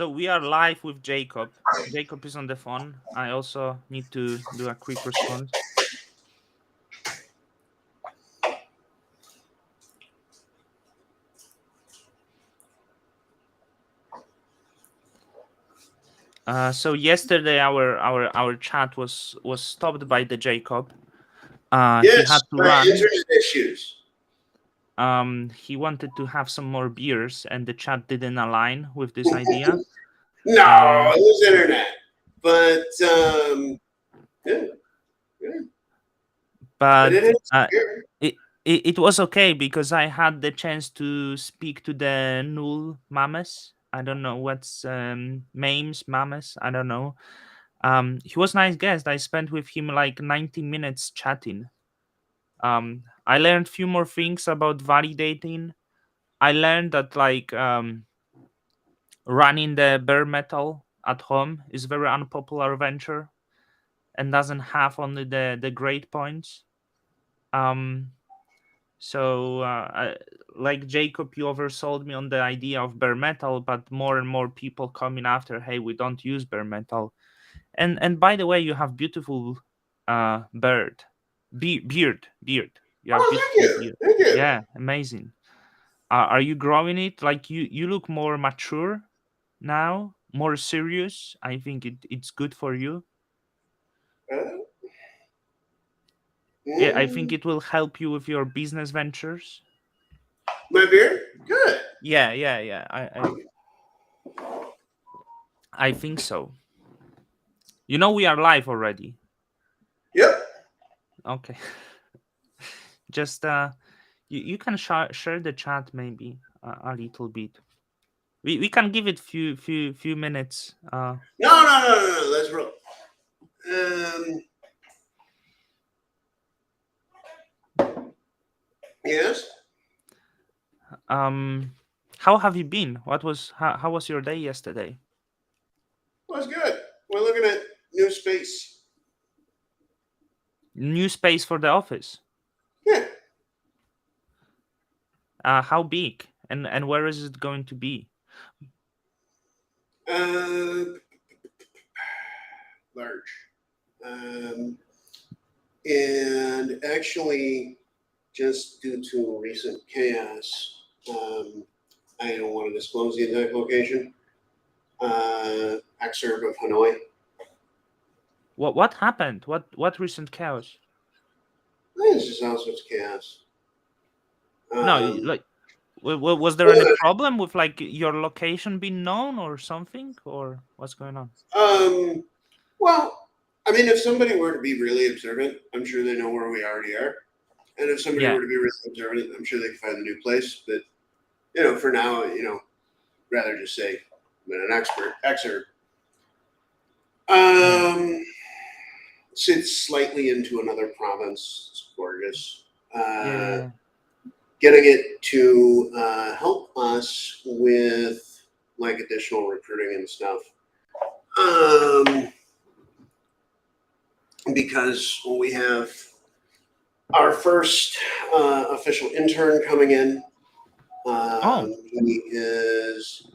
So we are live with Jacob. Jacob is on the phone. I also need to do a quick response. So yesterday our chat was stopped by the Jacob. He Yes, had to my run. internet issues. He wanted to have some more beers, and the chat didn't align with this idea. No, Um, it was internet. But yeah, yeah. But it but is here. it was okay because I had the chance to speak to the null mamas. I don't know what's mames mamas. I don't know. He was nice guest. I spent with him like 90 minutes chatting. I learned few more things about validating. I learned that like running the bare metal at home is very unpopular venture and doesn't have only the great points. Um, so like Jacob, you oversold me on the idea of bare metal, but more and more people coming after. Hey, we don't use bare metal. And by the way, you have beautiful beard. You have Oh, thank beautiful you, beard. thank you. Yeah, amazing. Are you growing it? Like you look more mature now, more serious. I think it's good for you. Uh, Yeah, I think mm, it will help you with your business ventures. my beard, good. Yeah. I think so. You know we are live already. Yep. Okay. Just you can share the chat maybe a little bit. We can give it few minutes. No. Let's roll. Yes, Um how have you been? How was your day yesterday? was good. We're looking at new space. New space for the office. Yeah. How big and where is it going to be? Uh, large. Um, and actually, just due to recent chaos, I don't want to disclose the exact location. Excerpt of Hanoi. What happened? What recent chaos? There's just all sorts of chaos. No, Um, like was there any well, problem with like your location being known or something or what's going on? um, well, I mean, if somebody were to be really observant, I'm sure they know where we already are. And if somebody Yeah. were to be really observant, I'm sure they could find a new place. But for now, rather just say I'm an expert. Excerpt. Yeah. Um, sits slightly into another province. It's gorgeous. Uh, Yeah. Getting it to help us with like additional recruiting and stuff. Um, because we have our first official intern coming in. Oh, He is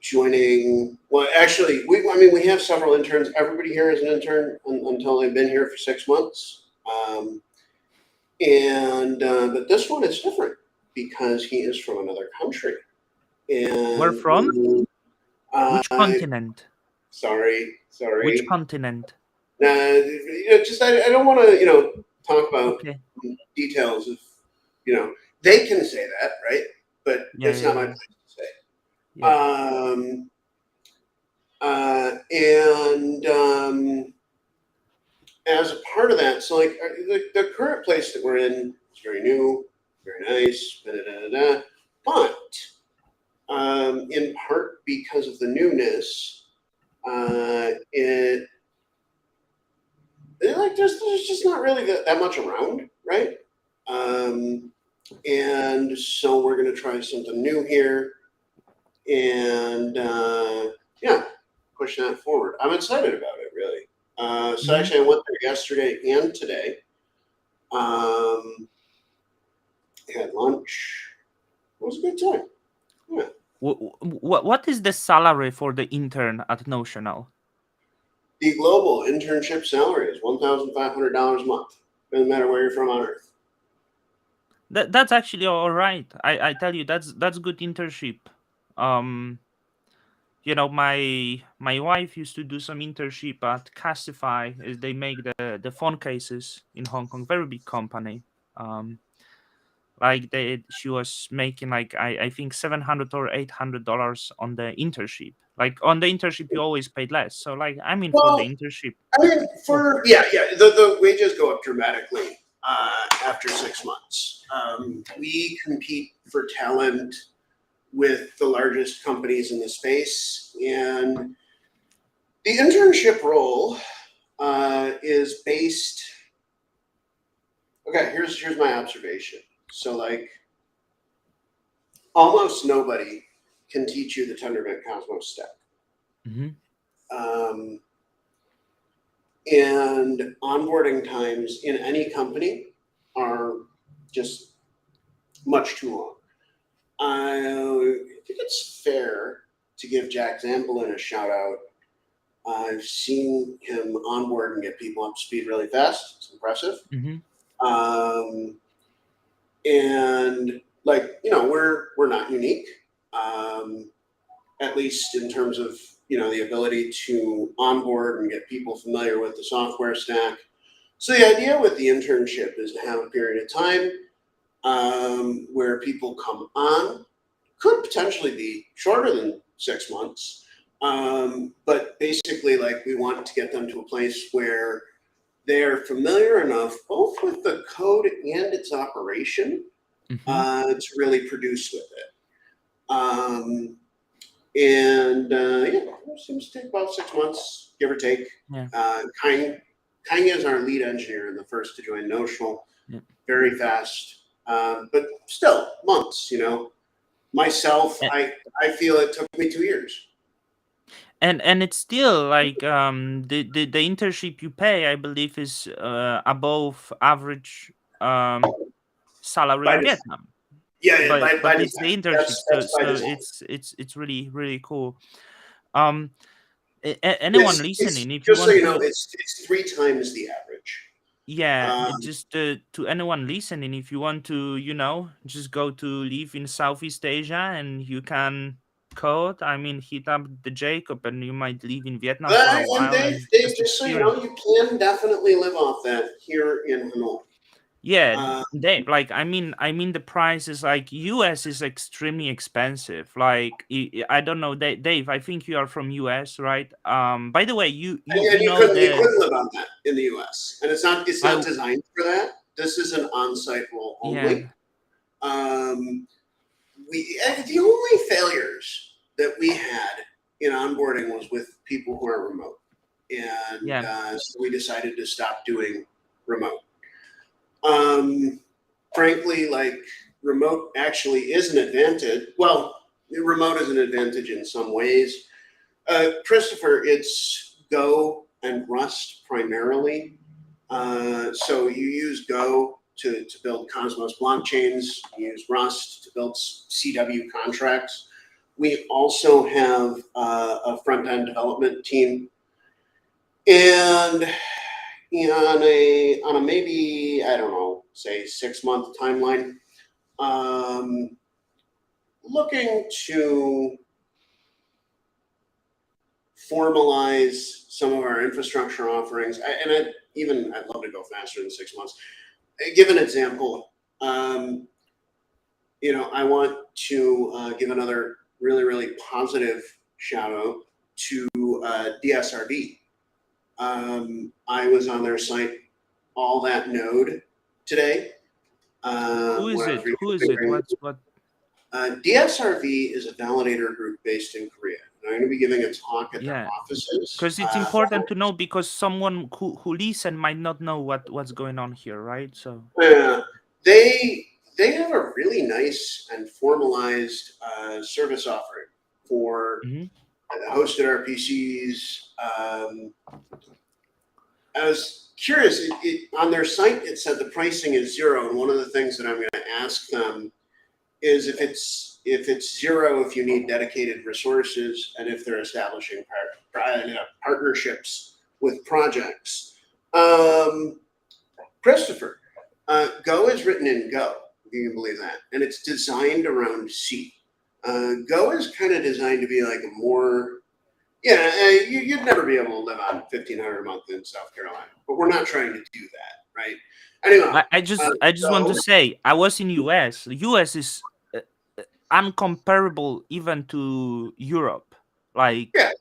joining. Well, actually, we have several interns. Everybody here is an intern until they've been here for 6 months. And but this one is different because he is from another country. where And from? Which I continent? Which sorry. continent? Just I don't want to talk about Okay. details of they can say that, right? But Yeah, it's yeah, not my yeah. place to say. Yeah. And as a part of that, so like the current place that we're in is very new, very nice, da, da, da, da, but in part because of the newness, it like there's just not really that much around, right? Um, and so we're gonna try something new here, and yeah, push that forward. I'm excited about it, really. So Mhm. actually, I went there yesterday and today. Um, had lunch. It was a good time. Yeah. What is the salary for the intern at Notional? The global internship salary is $1,500 a month. Doesn't matter where you're from on Earth. That's actually all right. I tell you, that's good internship. Um, my wife used to do some internship at Castify. They make the phone cases in Hong Kong, very big company. Um, like she was making like I think $700 or $800 on the internship. Like on the internship, you always paid less. So like I mean, for the Well, internship, I mean, cool. the wages go up dramatically after 6 months. We compete for talent with the largest companies in the space, and the internship role is based. Okay, here's my observation. So like, almost nobody can teach you the Tendermint Cosmos stack. Hmm. Um, and onboarding times in any company are just much too long. I think it's fair to give Jack Zambolin a shout out. I've seen him onboard and get people up to speed really fast. It's impressive. Hmm. Um, and like, we're not unique, at least in terms of the ability to onboard and get people familiar with the software stack. So the idea with the internship is to have a period of time where people come on, could potentially be shorter than 6 months, but basically, like, we want to get them to a place where they're familiar enough both with the code and its operation Hmm. to really produce with it. Um, and yeah, it seems to take about 6 months, give or take. Yeah. Kang is our lead engineer and the first to join Notional. Yeah. Very fast, but still months. Myself, I feel it took me 2 years. And it's still like the internship you pay, I believe, is above average salary By in design, Vietnam. yeah, But by it's the design. internship, That's by so design. it's really really cool. Um, anyone It's listening, if you just so want you know, to, it's 3 times the average. yeah, Um, it just to anyone listening, if you want to, just go to live in Southeast Asia and you can code. I mean, hit up the Jacob, and you might live in Vietnam for a and while and Dave, just just so you know, experience. you can definitely live off that here in Hanoi. Yeah, Uh, they like. I mean, the price is like US is extremely expensive. Like, I don't know, Dave. I think you are from US, right? By the way, you you and you you know couldn't you the couldn't live on that in the U.S. And it's not I designed for that. This is an on-site role yeah only. Um, the only failures that we had in onboarding was with people who are remote, and yeah so we decided to stop doing remote. Um, Frankly, like, remote actually is an advantage. Well, remote is an advantage in some ways. Christopher, it's Go and Rust primarily. So you use Go to build Cosmos blockchains, you use Rust to build CW contracts. We also have a front end development team. And on a maybe, I don't know, say 6 month timeline, um, looking to formalize some of our infrastructure offerings. I'd love to go faster than 6 months. Give an example. Um, I want to give another really, really positive shout out to DSRV. I was on their site all that node today who is when I was it? Who is it? reconfiguring. What? DSRV is a validator group based in Korea. And I'm going to be giving a talk at their Yeah, offices. because it's important to know, because someone who listen might not know what's going on here, right? So Uh, they they have a really nice and formalized service offering for mhm. hosted RPCs. I was curious. On their site, it said the pricing is zero, and one of the things that I'm going to ask them is if it's if it's zero, if you need dedicated resources, and if they're establishing partnerships with projects. Um, Christopher, Go is written in Go, if you can believe that, and it's designed around C. Go is kind of designed to be like a more, yeah, you'd never be able to live on 1,500 a month in South Carolina, but we're not trying to do that, right? Anyhow, I just want to Go, say I was in US. The US is uh, uncomparable even to Europe. Like yeah,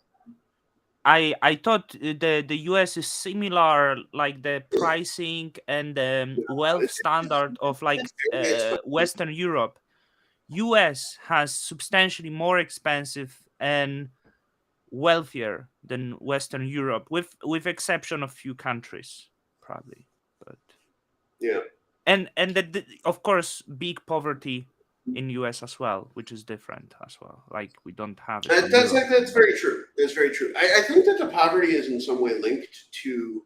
I thought the US is similar, like the pricing and the no, wealth it's, standard of like it's very expensive. Western Europe. US has substantially more expensive and wealthier than Western Europe, with exception of few countries, probably. But Yeah. and of course big poverty in US as well, which is different as well. Like we don't have it in Europe. That's very true. That's very true. I think that the poverty is in some way linked to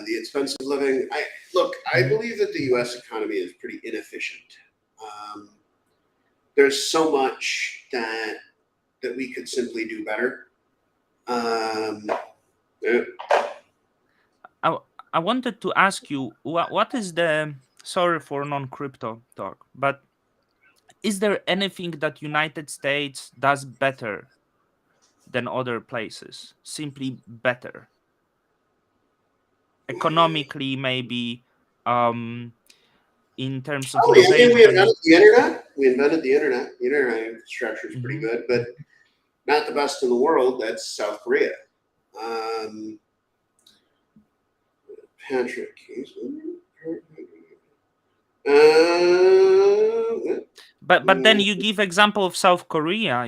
the expensive living. I Mhm. believe that the U.S. economy is pretty inefficient. Um, there's so much that we could simply do better. Um, yeah. I I wanted to ask you what is the, sorry for non-crypto talk, but is there anything that United States does better than other places? Simply better, economically, maybe, um, in terms of Oh, yeah, I mean, we innovation. invented the internet. We invented the internet. The internet infrastructure is pretty Hmm. good, but not the best in the world. That's South Korea. Um, Patrick. But then you give example of South Korea.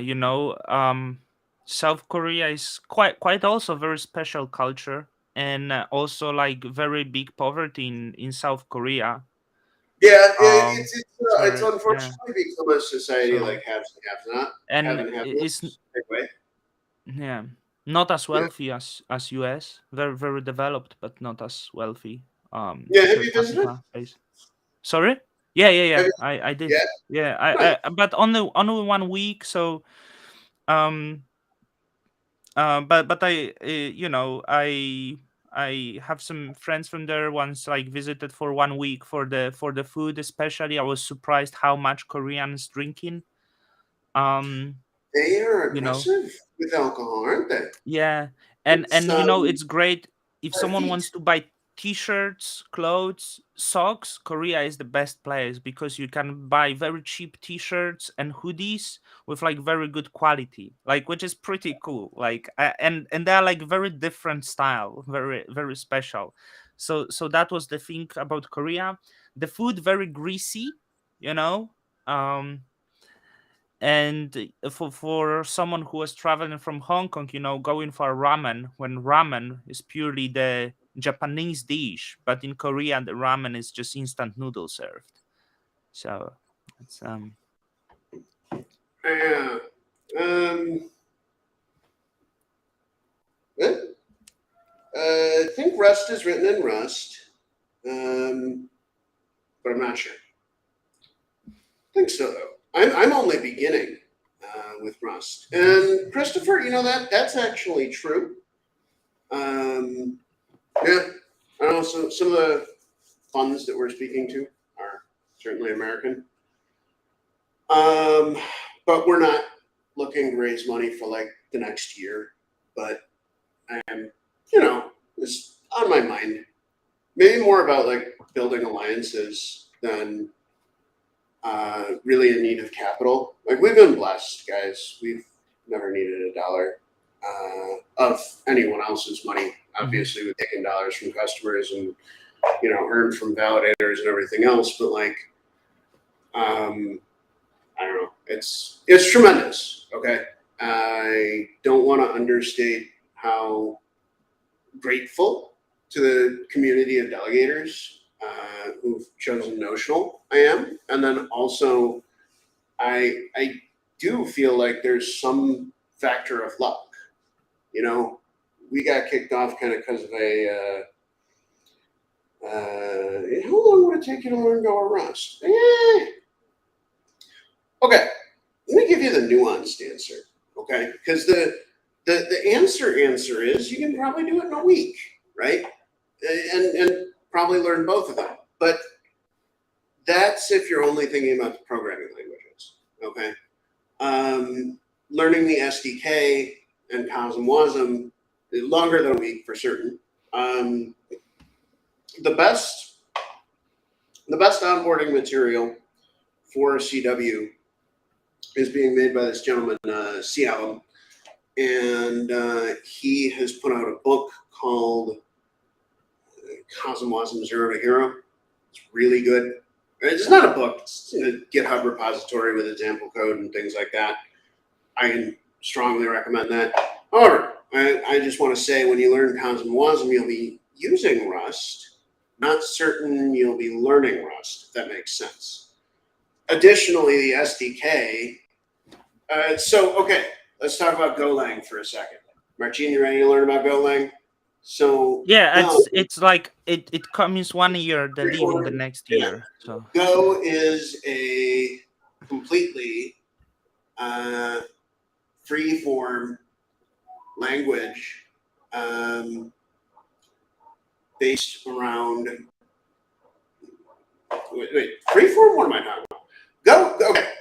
South Korea is quite also very special culture, and also like very big poverty in South Korea. Yeah, it's So yeah, unfortunately become a society so like haves and have not, have and and have it's nots. Big way. yeah, not as Yeah, wealthy as US. Very developed, but not as wealthy. yeah. Have Per you visited? capita base. Sorry. Yeah. Have you? I did. Yeah, Yeah, nice. but only 1 week. So um but I have some friends from there. Once like visited for 1 week for the food, especially I was surprised how much Koreans drinking. um They are you know aggressive with alcohol, aren't they? Yeah, It's and it's great if someone feet. wants to buy t-shirts, clothes, socks. Korea is the best place because you can buy very cheap t-shirts and hoodies with like very good quality, like, which is pretty cool. Like and they are like very different style, very special. So that was the thing about Korea. The food very greasy, you know. Um and for someone who was traveling from Hong Kong, going for ramen, when ramen is purely the Japanese dish, but in Korea the ramen is just instant noodles served. So it's Yeah. Um, eh, I think Rust is written in Rust, um, but I'm not sure. I think so though. I'm only beginning with Rust. mhm. And Christopher, that's actually true. Um, yeah, I don't know. Some of the funds that we're speaking to are certainly American, um, but we're not looking to raise money for like the next year. But I'm, it's on my mind. Maybe more about like building alliances than really in need of capital. Like we've been blessed, guys. We've never needed a dollar of anyone else's money. Mhm. Obviously, we've taken dollars from customers and earned from validators and everything else. But like, um, I don't know. It's tremendous. Okay, I don't want to understate how grateful to the community of delegators who've chosen Notional I am, and then also I do feel like there's some factor of luck. You know, we got kicked off kind of because of how long would it take you to learn Go or Rust? Okay, me give you the nuanced answer, okay? Because the answer is you can probably do it in a week, right? And probably learn both of them. But that's if you're only thinking about the programming languages, okay? Learning the SDK and COSM WASM longer than a week for certain. The best onboarding material for CW is being made by this gentleman, C. Allen, and he has put out a book called COSM WASM Zero to Hero. It's really good. It's not a book; it's a GitHub repository with example code and things like that. I can strongly recommend that. However, I just want to say when you learn COSM WASM, you'll be using Rust. Not certain you'll be learning Rust, if that makes sense. Additionally, the SDK. Okay, let's talk about Golang for a second. Marcin, you ready to learn about Golang? So Yeah, Go, it's like it comes 1 year, they leave in the next yeah. year. So Go is a completely free form language based around free form. What am I talking about? Go. Okay.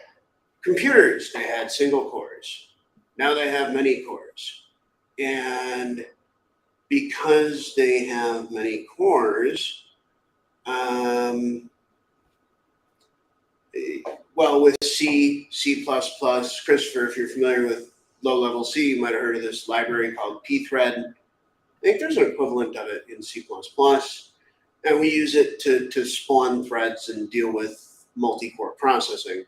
Computers, they had single cores. Now they have many cores, and because they have many cores, well, with C, C++, Christopher, if you're familiar with low-level C, you might have heard of this library called pthread. I think there's an equivalent of it in C++, and we use it to spawn threads and deal with multi-core processing.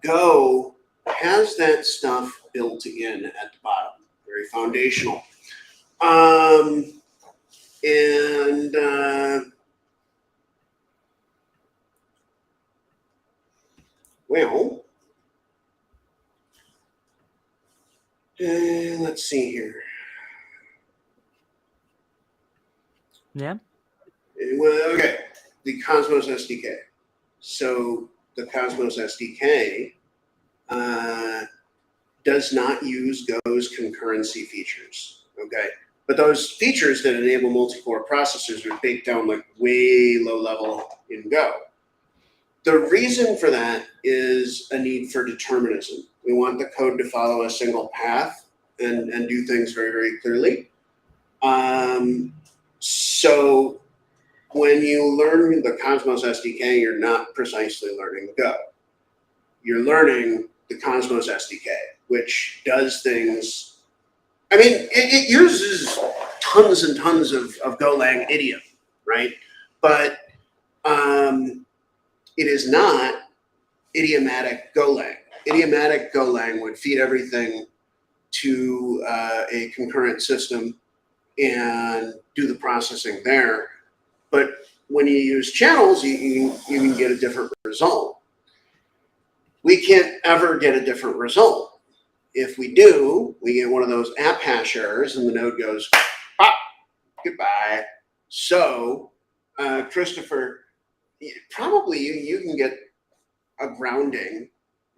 Go has that stuff built in at the bottom, very foundational. Well, let's see here. yeah. Well, okay, the Cosmos SDK. So the Cosmos SDK does not use Go's concurrency features. Okay, but those features that enable multi-core processors are baked down like way low level in Go. The reason for that is a need for determinism. We want the code to follow a single path and do things very, very clearly. So when you learn the Cosmos SDK, you're not precisely learning Go. You're learning the Cosmos SDK, which does things. I mean, it uses tons and tons of Golang idiom, right? But it is not idiomatic Golang. Idiomatic Golang would feed everything to a concurrent system and do the processing there. But when you use channels, you can get a different result. We can't ever get a different result. If we do, we get one of those app hash errors and the node goes, pop, goodbye. So, Christopher, probably you can get a grounding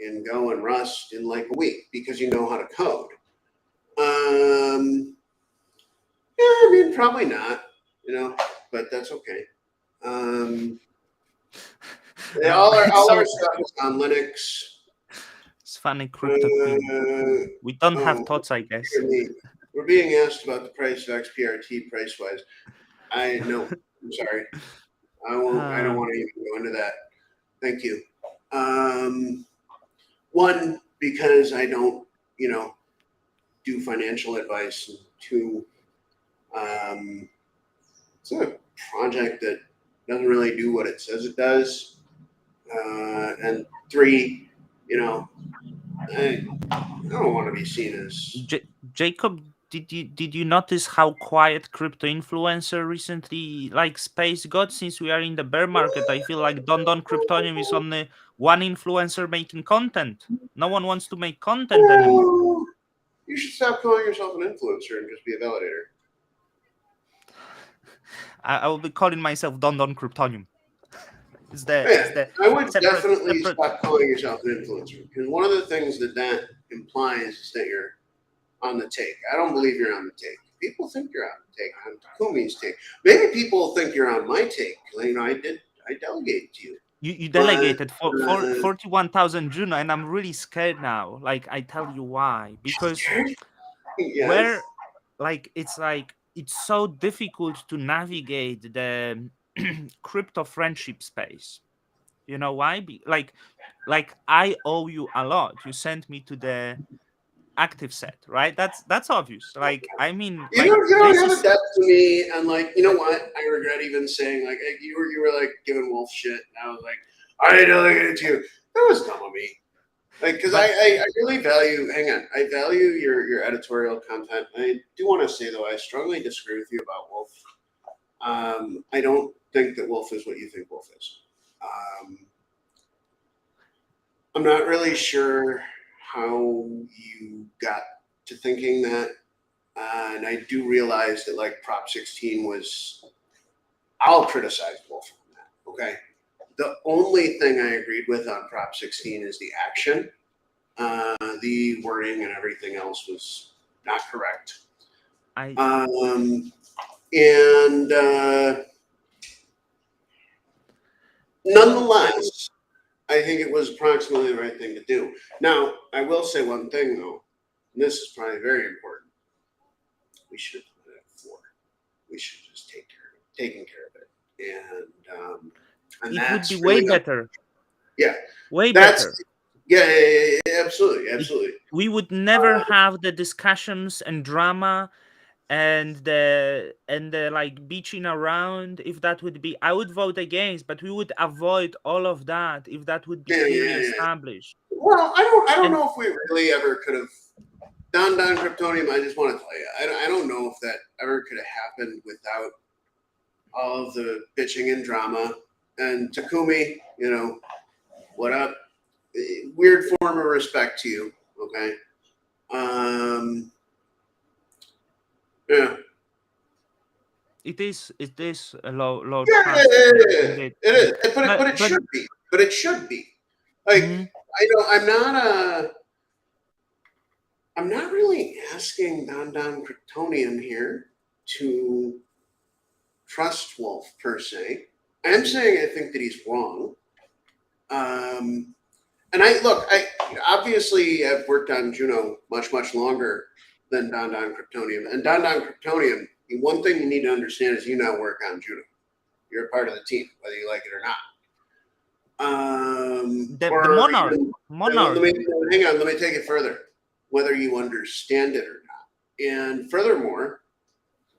in Go and Rust in like a week because you know how to code. Yeah, I mean, probably not, but that's okay. All our stuff is on Linux. It's funny, Crypto Queen. We don't have thoughts, I guess. We're being asked about the price of XPRT price-wise. No, I'm sorry. I won't. I don't want to even go into that. Thank you. One, because I don't, do financial advice. And two, it's a project that doesn't really do what it says it does. And three, I don't want to be seen as. Jacob, did you notice how quiet crypto influencer recently space got? Since we are in the bear market, I feel like Don Cryptonium is only one influencer making content. No one wants to make content anymore. You should stop calling yourself an influencer and just be a validator. I will be calling myself Don Cryptonium. Yeah, It's the I would definitely separate. stop calling yourself an influencer because one of the things that that implies is that you're on the take. I don't believe you're on the take. People think you're on the take, on Takumi's take. Maybe people think you're on my take. You know, I delegate to you, You but delegated for 41,000 Juno, and I'm really scared now. Like, I tell you why. Because yes, where, like, it's so difficult to navigate the crypto friendship space. You know why? Like I owe you a lot. You sent me to the active set, right? That's obvious. Like, I mean, like, you don't this have a is depth to me, and like you know what? I regret even saying like you were like giving Wolf shit, and I was like, I delegated to you. That was dumb of me. Like because but I really value. Hang on, I value your editorial content. I do want to say though, I strongly disagree with you about Wolf. I don't think that Wolf is what you think Wolf is. Um, I'm not really sure how you got to thinking that. And I do realize that like Prop 16 was, I'll criticize Wolf on that. Okay. The only thing I agreed with on Prop 16 is the action. The wording and everything else was not correct. I Um, and nonetheless, I think it was approximately the right thing to do. Now, I will say one thing though, and this is probably very important. We should have put it at 4. We should just taken care of it, and it would be that's way really up. better, Yeah, way that's better. yeah, absolutely, It, absolutely. we would never have the discussions and drama and the like beaching around. If that would be, I would vote against, but we would avoid all of that if that would be Yeah, clearly yeah, yeah. established. Well, I don't And know if we really ever could have Don Kryptonium. I just want to tell you, I don't know if that ever could have happened without all of the bitching and drama. And Takumi, you know, what up? Weird form of respect to you. Okay. Um, yeah. it is a low Yeah, yeah, trust yeah, yeah, yeah. indeed. It is. but But it but should be. But it should be. Like mhm. I'm not I'm not really asking Don Kryptonian here to trust Wolf per se. I'm saying I think that he's wrong. Um, and I look, I obviously have worked on Juno much longer than Don Kryptonian. And Don Kryptonian, one thing you need to understand is you now work on Juno. You're a part of the team, whether you like it or not. The Or monarch even let monarch me hang on. Let me take it further. Whether you understand it or not, and furthermore,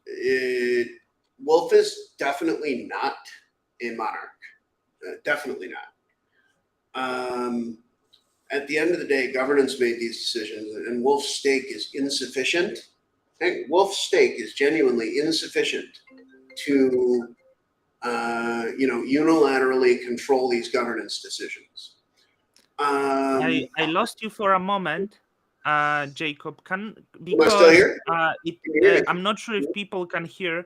it, Wolf is definitely not a monarch. Definitely not. Um, at the end of the day, governance made these decisions, and Wolf's stake is insufficient. Wolf's stake is genuinely insufficient to unilaterally control these governance decisions. I lost you for a moment, Jacob. Can Am I still because here? it Can you hear me? I'm not sure if people can hear.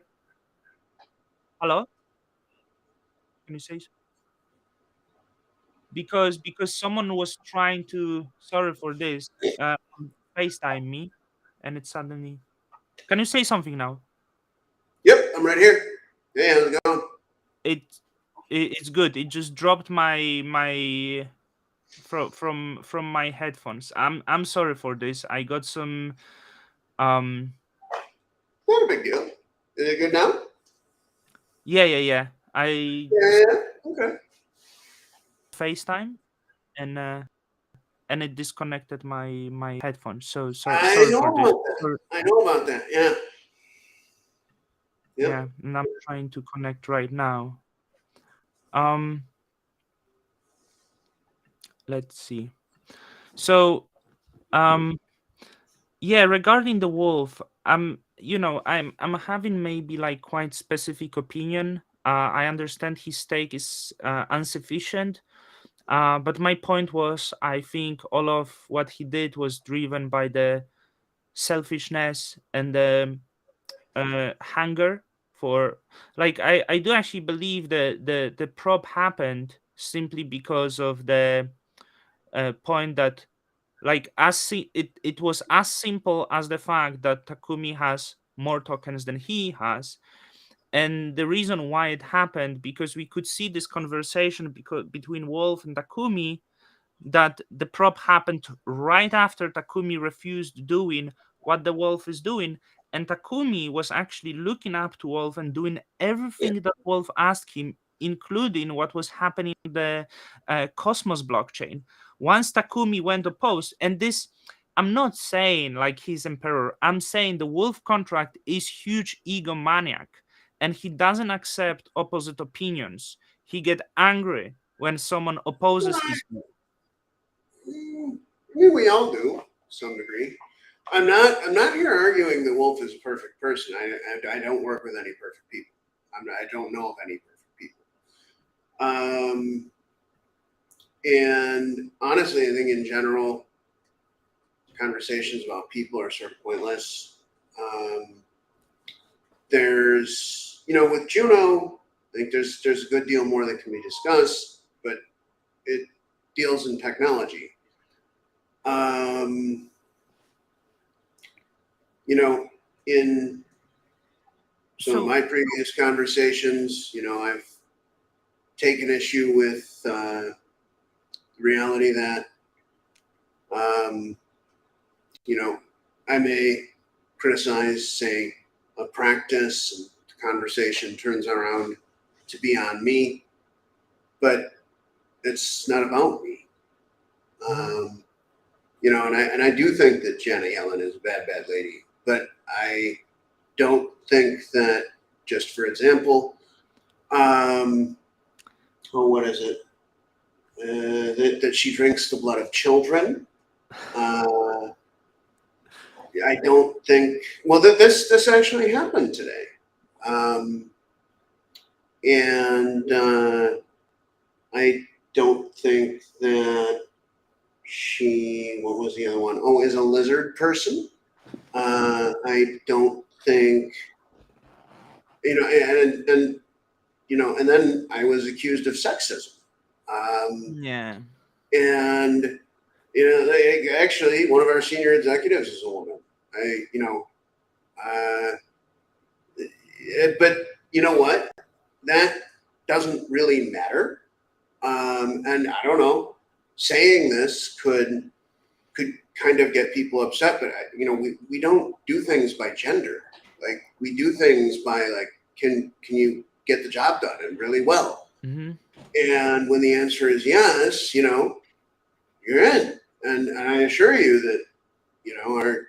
Hello, can you say because someone was trying to, sorry for this, FaceTime me, and it suddenly, can you say something now? Yep, I'm right here. Hey, how's it going? it, it's good. It just dropped my from my headphones. I'm sorry for this. I got some um Not a big deal. Is it good now? yeah. I Yeah. Okay. FaceTime, and it disconnected my headphones. So I sorry know for this. about that. I know about that. Yeah. Yep. Yeah, and I'm trying to connect right now. Um, let's see. So, um, yeah, regarding the wolf, I'm having maybe like quite specific opinion. I understand his stake is insufficient. But my point was, I think all of what he did was driven by the selfishness and the hunger for, like, I do actually believe that the probe happened simply because of the point that, like, it was as simple as the fact that Takumi has more tokens than he has. And the reason why it happened, because we could see this conversation between Wolf and Takumi, that the prop happened right after Takumi refused doing what the Wolf is doing. And Takumi was actually looking up to Wolf and doing Yeah. everything that Wolf asked him, including what was happening in the Cosmos blockchain. Once Takumi went opposed, and this, I'm not saying like he's emperor, I'm saying the Wolf contract is huge egomaniac, and he doesn't accept opposite opinions. He get angry when someone Well, opposes his. I mean, we all do to some degree. I'm not here arguing that Wolf is a perfect person. I don't work with any perfect people. I don't know of any perfect people. Um, and honestly, I think in general, conversations about people are sort of pointless. Um, there's, with Juno, I think there's a good deal more that can be discussed, but it deals in technology. Um, in some of So my previous conversations, I've taken issue with the reality that, um, you know, I may criticize, say, a practice, and the conversation turns around to be on me, but it's not about me. mhm. Um, and I do think that Janet Yellen is a bad lady, but I don't think that, just for example, um, what is it? That she drinks the blood of children. Uh, I don't think. Well, this actually happened today, um, and I don't think that she. What was the other one? Oh, is a lizard person. I don't think, and then I was accused of sexism, um, Yeah. and actually one of our senior executives is a woman. I you know uh, but you know what? That doesn't really matter. And I don't know, saying this could kind of get people upset, but we don't do things by gender. Like we do things by like, can you get the job done and really well? Hmm. And when the answer is yes, you're in. And I assure you that, our,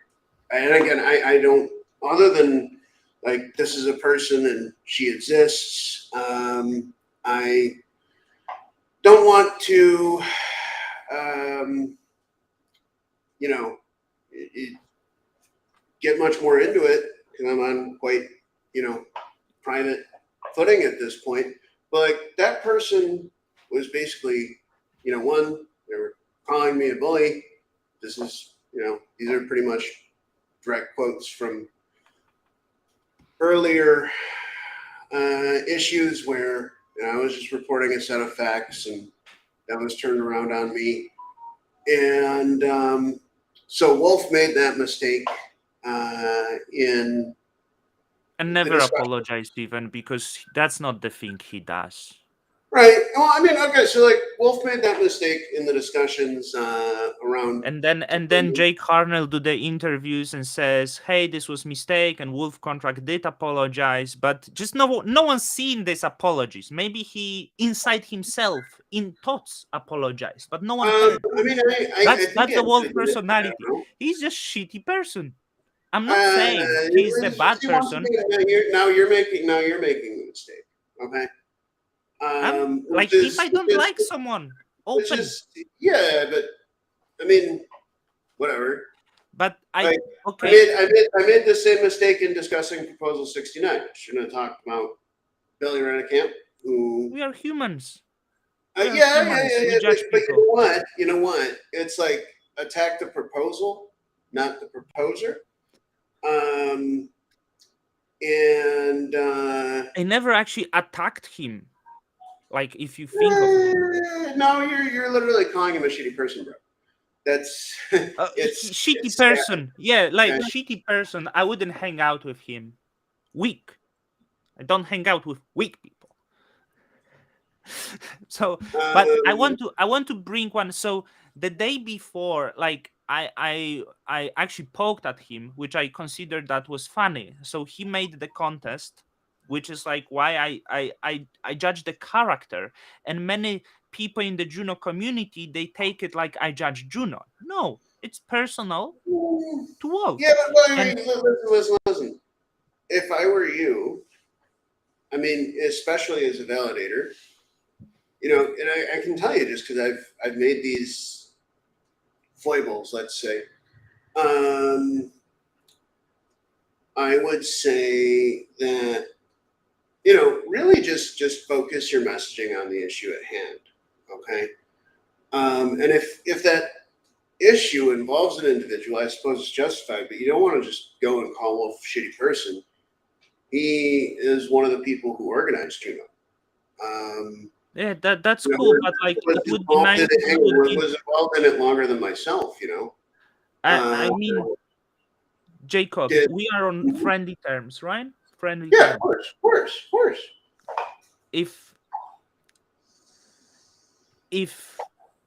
and again, I don't, other than like this is a person and she exists. I don't want to, um, you know, get much more into it because I'm on quite, private footing at this point. But like that person was basically, one, they were calling me a bully. This is, these are pretty much direct quotes from earlier issues where I was just reporting a set of facts and that was turned around on me. And so Wolf made that mistake in And the never discussion. apologized even, because that's not the thing he does. Right. Well, I mean, okay, so like Wolf made that mistake in the discussions around. And then Jake Harnell do the interviews and says, "Hey, this was mistake," and Wolf Contract did apologize, but just no one's seen these apologies. Maybe he inside himself in thoughts apologized, but no one heard. I mean, I That's think that's I the Wolf admitted it. I personality. don't know. He's just shitty person. I'm not saying he's the It's just bad he wants to person. be. Now you're making a mistake. Okay. I'm Which like, if is I which don't is like someone, which open. is yeah, but I mean, whatever. But Like I okay, made I made I made the same mistake in discussing Proposal 69. I shouldn't have talked about Billy Rennekamp, who we are humans. We are yeah, yeah, yeah, humans. We yeah. But, judge but you know people. what? You know what? It's like attack the proposal, not the proposer. Um, And I never actually attacked him. Like if you think of it, no, you're literally calling him a shitty person, bro. That's shitty it's sad. person. Yeah, like Yeah. shitty person. I wouldn't hang out with him. Weak. I don't hang out with weak people. So, but Um, I want to bring one. So the day before, like I actually poked at him, which I considered that was funny. So he made the contest, which is like why I judge the character, and many people in the Juno community they take it like I judge Juno. No, it's personal to yeah, Wolf. but I And mean, listen. If I were you, I mean, especially as a validator, and I can tell you just because I've made these foibles, let's say. Um, I would say that really just focus your messaging on the issue at hand. Okay, and if that issue involves an individual, I suppose it's justified, but you don't want to just go and call Wolf a shitty person. He is one of the people who organized Juno. Um, yeah, that's cool. was But like, it would be involved in nice if it. you would give. Was involved in it longer than myself. I Uh, mean, Jacob, did we are on friendly terms, right? Friendly yeah, of terms. course, of course, of course. If if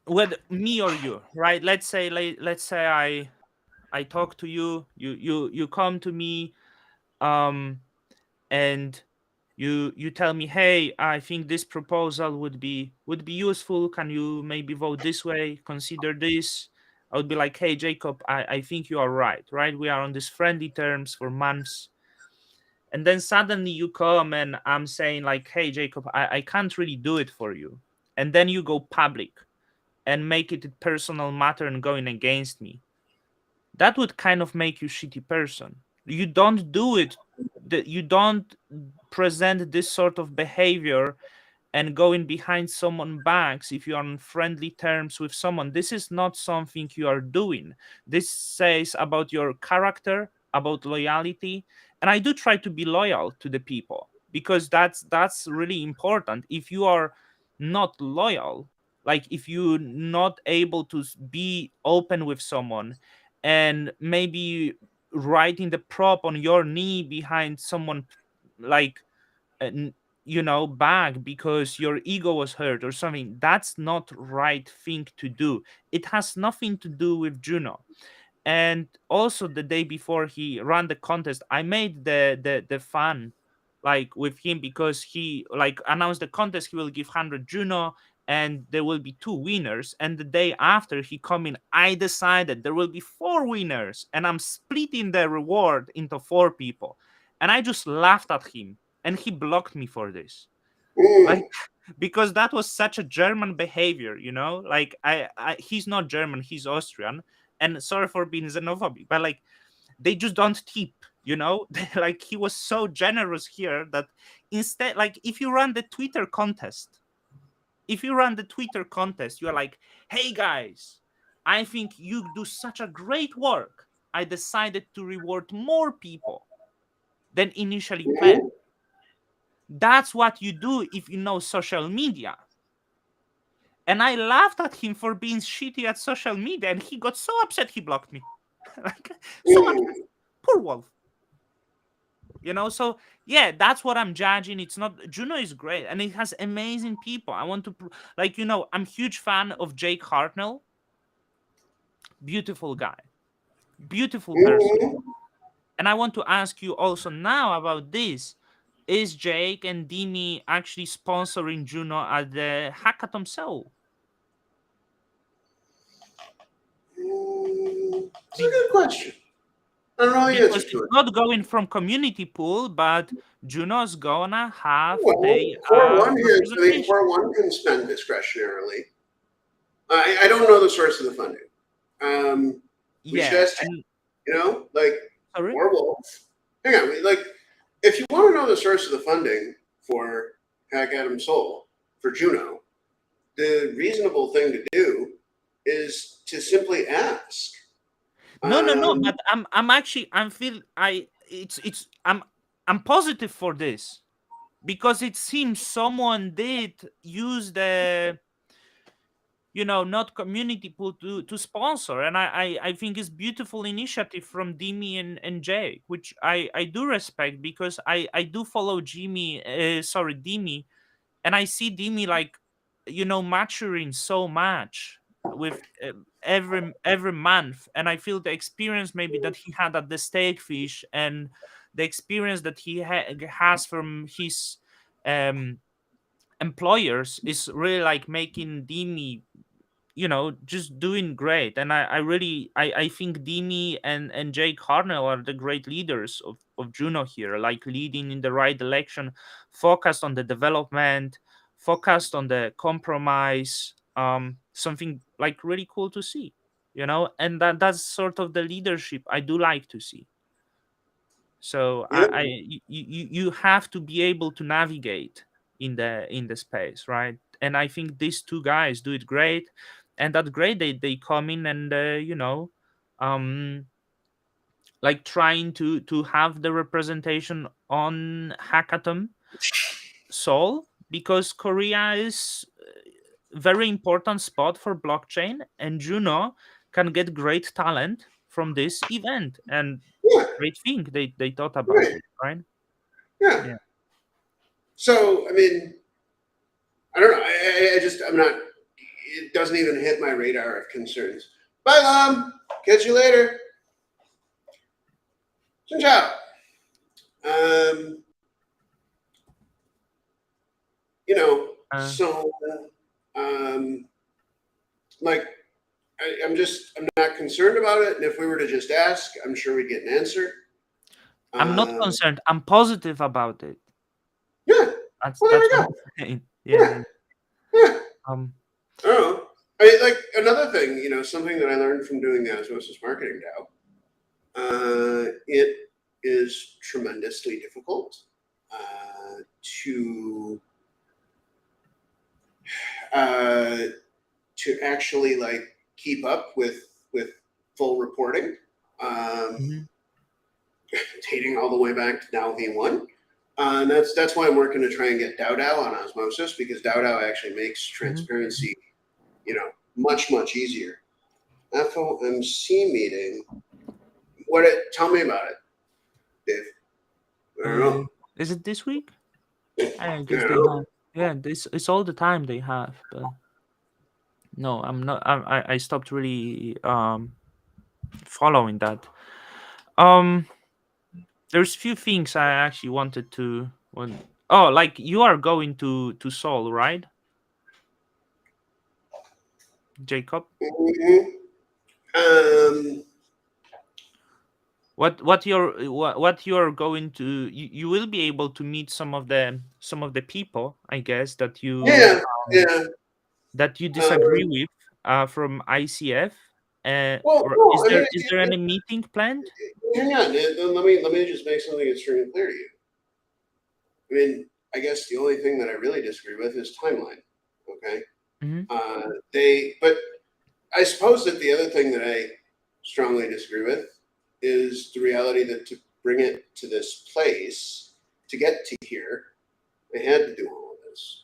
whether me or you, right? Let's say I talk to you, you come to me, um, and you tell me, hey, I think this proposal would be useful. Can you maybe vote this way? Consider this. I would be like, hey, Jacob, I think you are right, right? We are on these friendly terms for months, and then suddenly you come and I'm saying like, hey, Jacob, I can't really do it for you, and then you go public and make it a personal matter and going against me. That would kind of make you shitty person. You don't do it, you don't present this sort of behavior and going behind someone's backs if you are on friendly terms with someone. This is not something you are doing. This says about your character, about loyalty, and I do try to be loyal to the people because that's really important. If you are not loyal, like if you're not able to be open with someone and maybe writing the prop on your knee behind someone, like uh, back because your ego was hurt or something, that's not right thing to do. It has nothing to do with Juno. And also the day before he ran the contest, I made the fun like with him because he like announced the contest. He will give 100 Juno and there will be two winners, and the day after he come in, I decided there will be four winners and I'm splitting the reward into four people. And I just laughed at him and he blocked me for this, like Mm, because that was such a German behavior, like he's not German, he's Austrian. And sorry for being xenophobic, but like they just don't tip, like he was so generous here that instead, like if you run the Twitter contest, you're like, hey guys, I think you do such a great work, I decided to reward more people than initially planned. mhm, That's what you do if you know social media. And I laughed at him for being shitty at social media, and he got so upset he blocked me. Like, so upset. mm, Poor Wolf. So yeah, that's what I'm judging. It's not Juno is great and it has amazing people. I want to like, I'm huge fan of Jake Hartnell. Beautiful guy, beautiful person. mhm. And I want to ask you also now about this. Is Jake and Dimi actually sponsoring Juno at the Hackathon Seoul? It's a good question. I don't know the Because answer to it's it. not going from community pool, but Juno's gonna have Well, the for one, representation. for one can spend discretionarily. I don't know the source of the funding. Um, we should Yeah, ask, and like sorry. more wolves. Hang on, like if you want to know the source of the funding for Hack Adam Soul for Juno, the reasonable thing to do is to simply ask. No, no, no. Um, But I'm actually I'm feel I it's I'm I'm positive for this because it seems someone did use the not community pool to sponsor, and I think it's beautiful initiative from Dimi and Jay, which I do respect, because I do follow Dimi, and I see Dimi like maturing so much with every month, and I feel the experience maybe that he had at the Steakfish, and the experience that he has from his um employers is really like making Dimi just doing great. And I think Dimi and Jake Harnell are the great leaders of Juno here, like leading in the right direction, focused on the development, focused on the compromise, something like really cool to see, and that's sort of the leadership I do like to see. So Yeah, you have to be able to navigate in the space, right? And I think these two guys do it great, and that great they come in and um like trying to have the representation on hackathon Seoul, because Korea is very important spot for blockchain, and Juno can get great talent from this event, and yeah, great thing they thought about right, it, right? yeah. Yeah. So I mean, I don't know. I'm not. It doesn't even hit my radar of concerns. Bye, Mom. Catch you later. Xin chào. Um, Uh, so um, like I'm not concerned about it. And if we were to just ask, I'm sure we'd get an answer. I'm not Um, concerned. I'm positive about it. yeah. That's Well, there that's we what go. I'm saying. Yeah, Yeah. yeah. Yeah. Um. I don't know. I mean, like another thing, something that I learned from doing the Osmosis Marketing DAO. It is tremendously difficult to uh, actually like keep up with full reporting, um, Mhm, dating all the way back to DAO V1. And that's why I'm working to try and get DAO on Osmosis, because DAO actually makes mhm. transparency, much easier. FOMC meeting. Tell me about it, Dave. I don't Uh, know. is it this week? I I guess don't they know. have. Yeah, this it's all the time they have, but no, I'm not. I stopped really following that. Um, there's few things I actually wanted to. Oh, like you are going to Seoul, right, Jacob? Mhm. Um, What you're going to, you will be able to meet some of the people, I guess, yeah, yeah. that you disagree Um, with, from ICF, well, or no, is I there mean, is there any meeting planned? hang on. Let me just make something extremely clear to you. I mean, I guess the only thing that I really disagree with is timeline. Okay. Hmm. But I suppose that the other thing that I strongly disagree with is the reality that to bring it to this place, to get to here, they had to do all of this.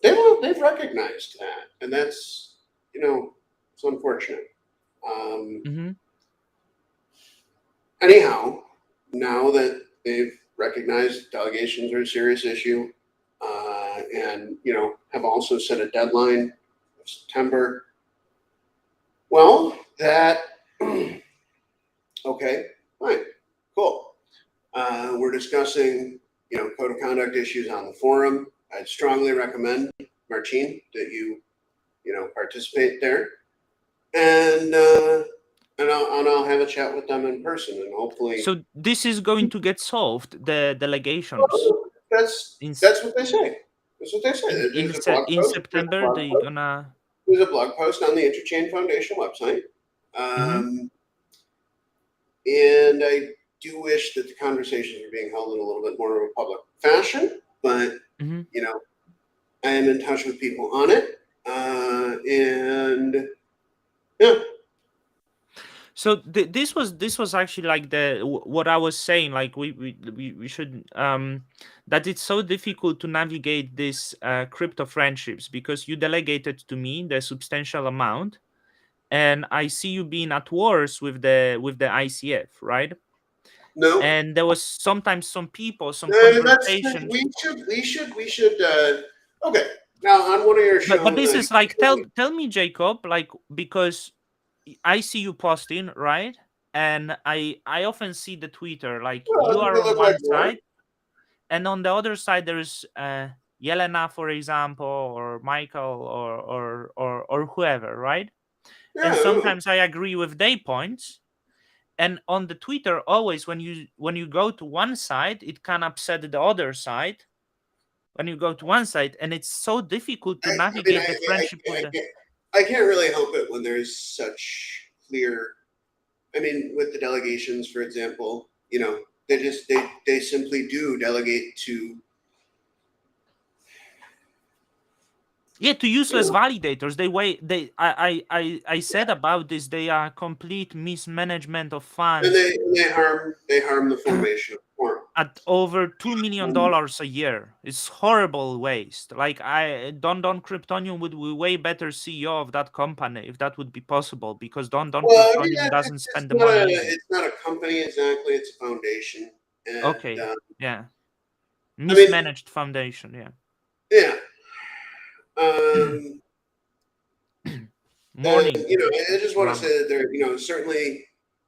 They've recognized that, and that's it's unfortunate. Um, Hmm. Anyhow, now that they've recognized delegations are a serious issue, and have also set a deadline of September. Well, that okay, fine, cool. We're discussing code of conduct issues on the forum. I'd strongly recommend, Martine, that you participate there, and I'll have a chat with them in person, and hopefully So this is going to get solved, the delegations, that's in s- that's what they say. That's what they say. There's a blog in post. There's a September blog they post. gonna. There's a blog post on the Interchain Foundation website, Hmm. and I do wish that the conversations are being held in a little bit more of a public fashion. But Hmm. you know, I am in touch with people on it, and yeah, So this was actually like what I was saying. Like we should that it's so difficult to navigate this crypto friendships because you delegated to me the substantial amount, and I see you being at wars with the ICF, right? No, And there was sometimes some people, some that's conversations. we should. Okay, now on one of your But shows, this is like, tell me, Jacob, like, because I see you posting, right? And I often see the Twitter, like well, you does are it on look like one war? side, and on the other side there's Yelena, for example, or Michael, or whoever, right? Yeah, And no. sometimes I agree with their points. And on the Twitter, always when you go to one side, it can upset the other side. When you go to one side, and it's so difficult to I mean, navigate the friendship with the. I can't really help it when there's such clear. I mean, with the delegations, for example, they simply do delegate to Yeah, to you useless know, validators. I said about this, they are complete mismanagement of and funds they harm the formation of form. at over $2 million a year. It's horrible waste. Like, Don Kryptonium would be way better CEO of that company if that would be possible, because Don Well, I mean, Kryptonium doesn't it's spend the not money a easy. company exactly. It's a foundation, and Okay. Yeah. I mean, Mismanaged foundation, yeah. yeah. Um, and Morning, I just want to Rama. say that certainly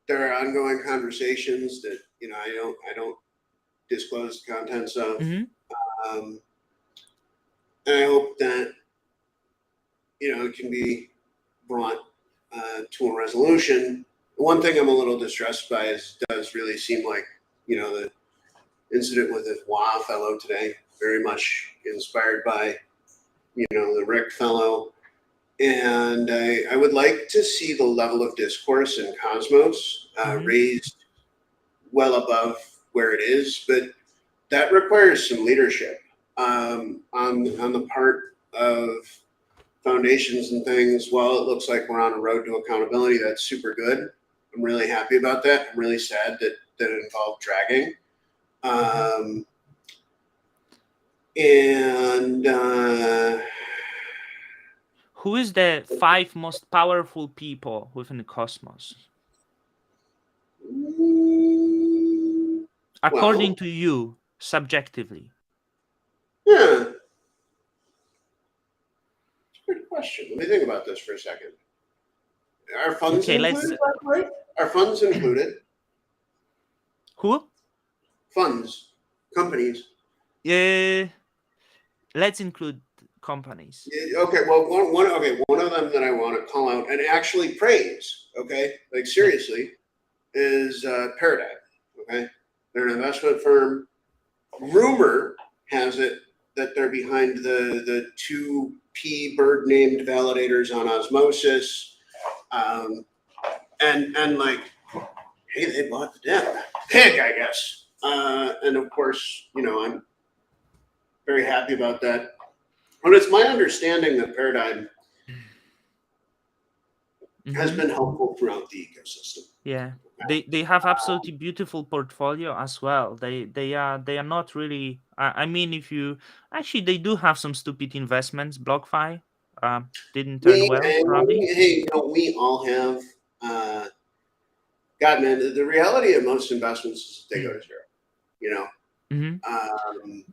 there are ongoing conversations that I don't disclose the contents of, Hmm. um, and I hope that it can be brought to a resolution. One thing I'm a little distressed by is it does really seem like the incident with this Wah fellow today, very much inspired by the Rick fellow. And I would like to see the level of discourse in Cosmos Hmm. raised well above where it is, but that requires some leadership on the part of foundations and things. While it looks like we're on a road to accountability, that's super good. I'm really happy about that. I'm really sad that it involved dragging. Hmm. Um, and Who is the five most powerful people within the cosmos, according well, to you, subjectively? yeah, good question. Let me think about this for a second. Are funds Okay, let's. included, by the way? Are funds included? Who? Funds, companies. Uh, let's include companies. Yeah, okay, well, one of them that I want to call out and actually praise, okay, like Yeah. seriously, is Paradigm. Okay, they're an investment firm. Rumor has it that they're behind the two P bird named validators on Osmosis, um, and like, hey, they bought the damn pig, I guess. And of course, I'm very happy about that. But it's my understanding that Paradigm has Hmm. been helpful throughout the ecosystem. Yeah. They have absolutely beautiful portfolio as well. They are not really. I mean, if you actually, they do have some stupid investments. BlockFi didn't turn well, probably. We all have. Uh, God, man, the reality of most investments is they go to zero. You know, Hmm. um,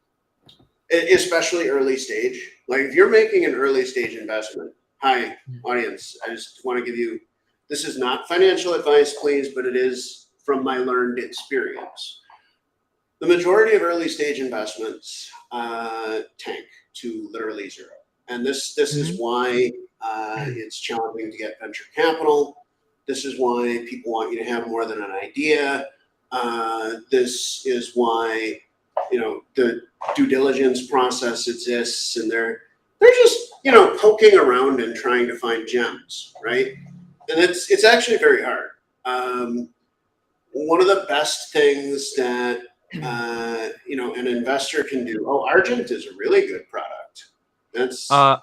especially early stage. Like if you're making an early stage investment, hi audience, I just want to give you. This is not financial advice, please, but it is from my learned experience. The majority of early stage investments tank to literally zero, and this is Hmm. why it's challenging to get venture capital. This is why people want you to have more than an idea. This is why the due diligence process exists, and they're just poking around and trying to find gems, right? And it's actually very hard. Um, One of the best things that an investor can do. Oh, Argent is a really good product.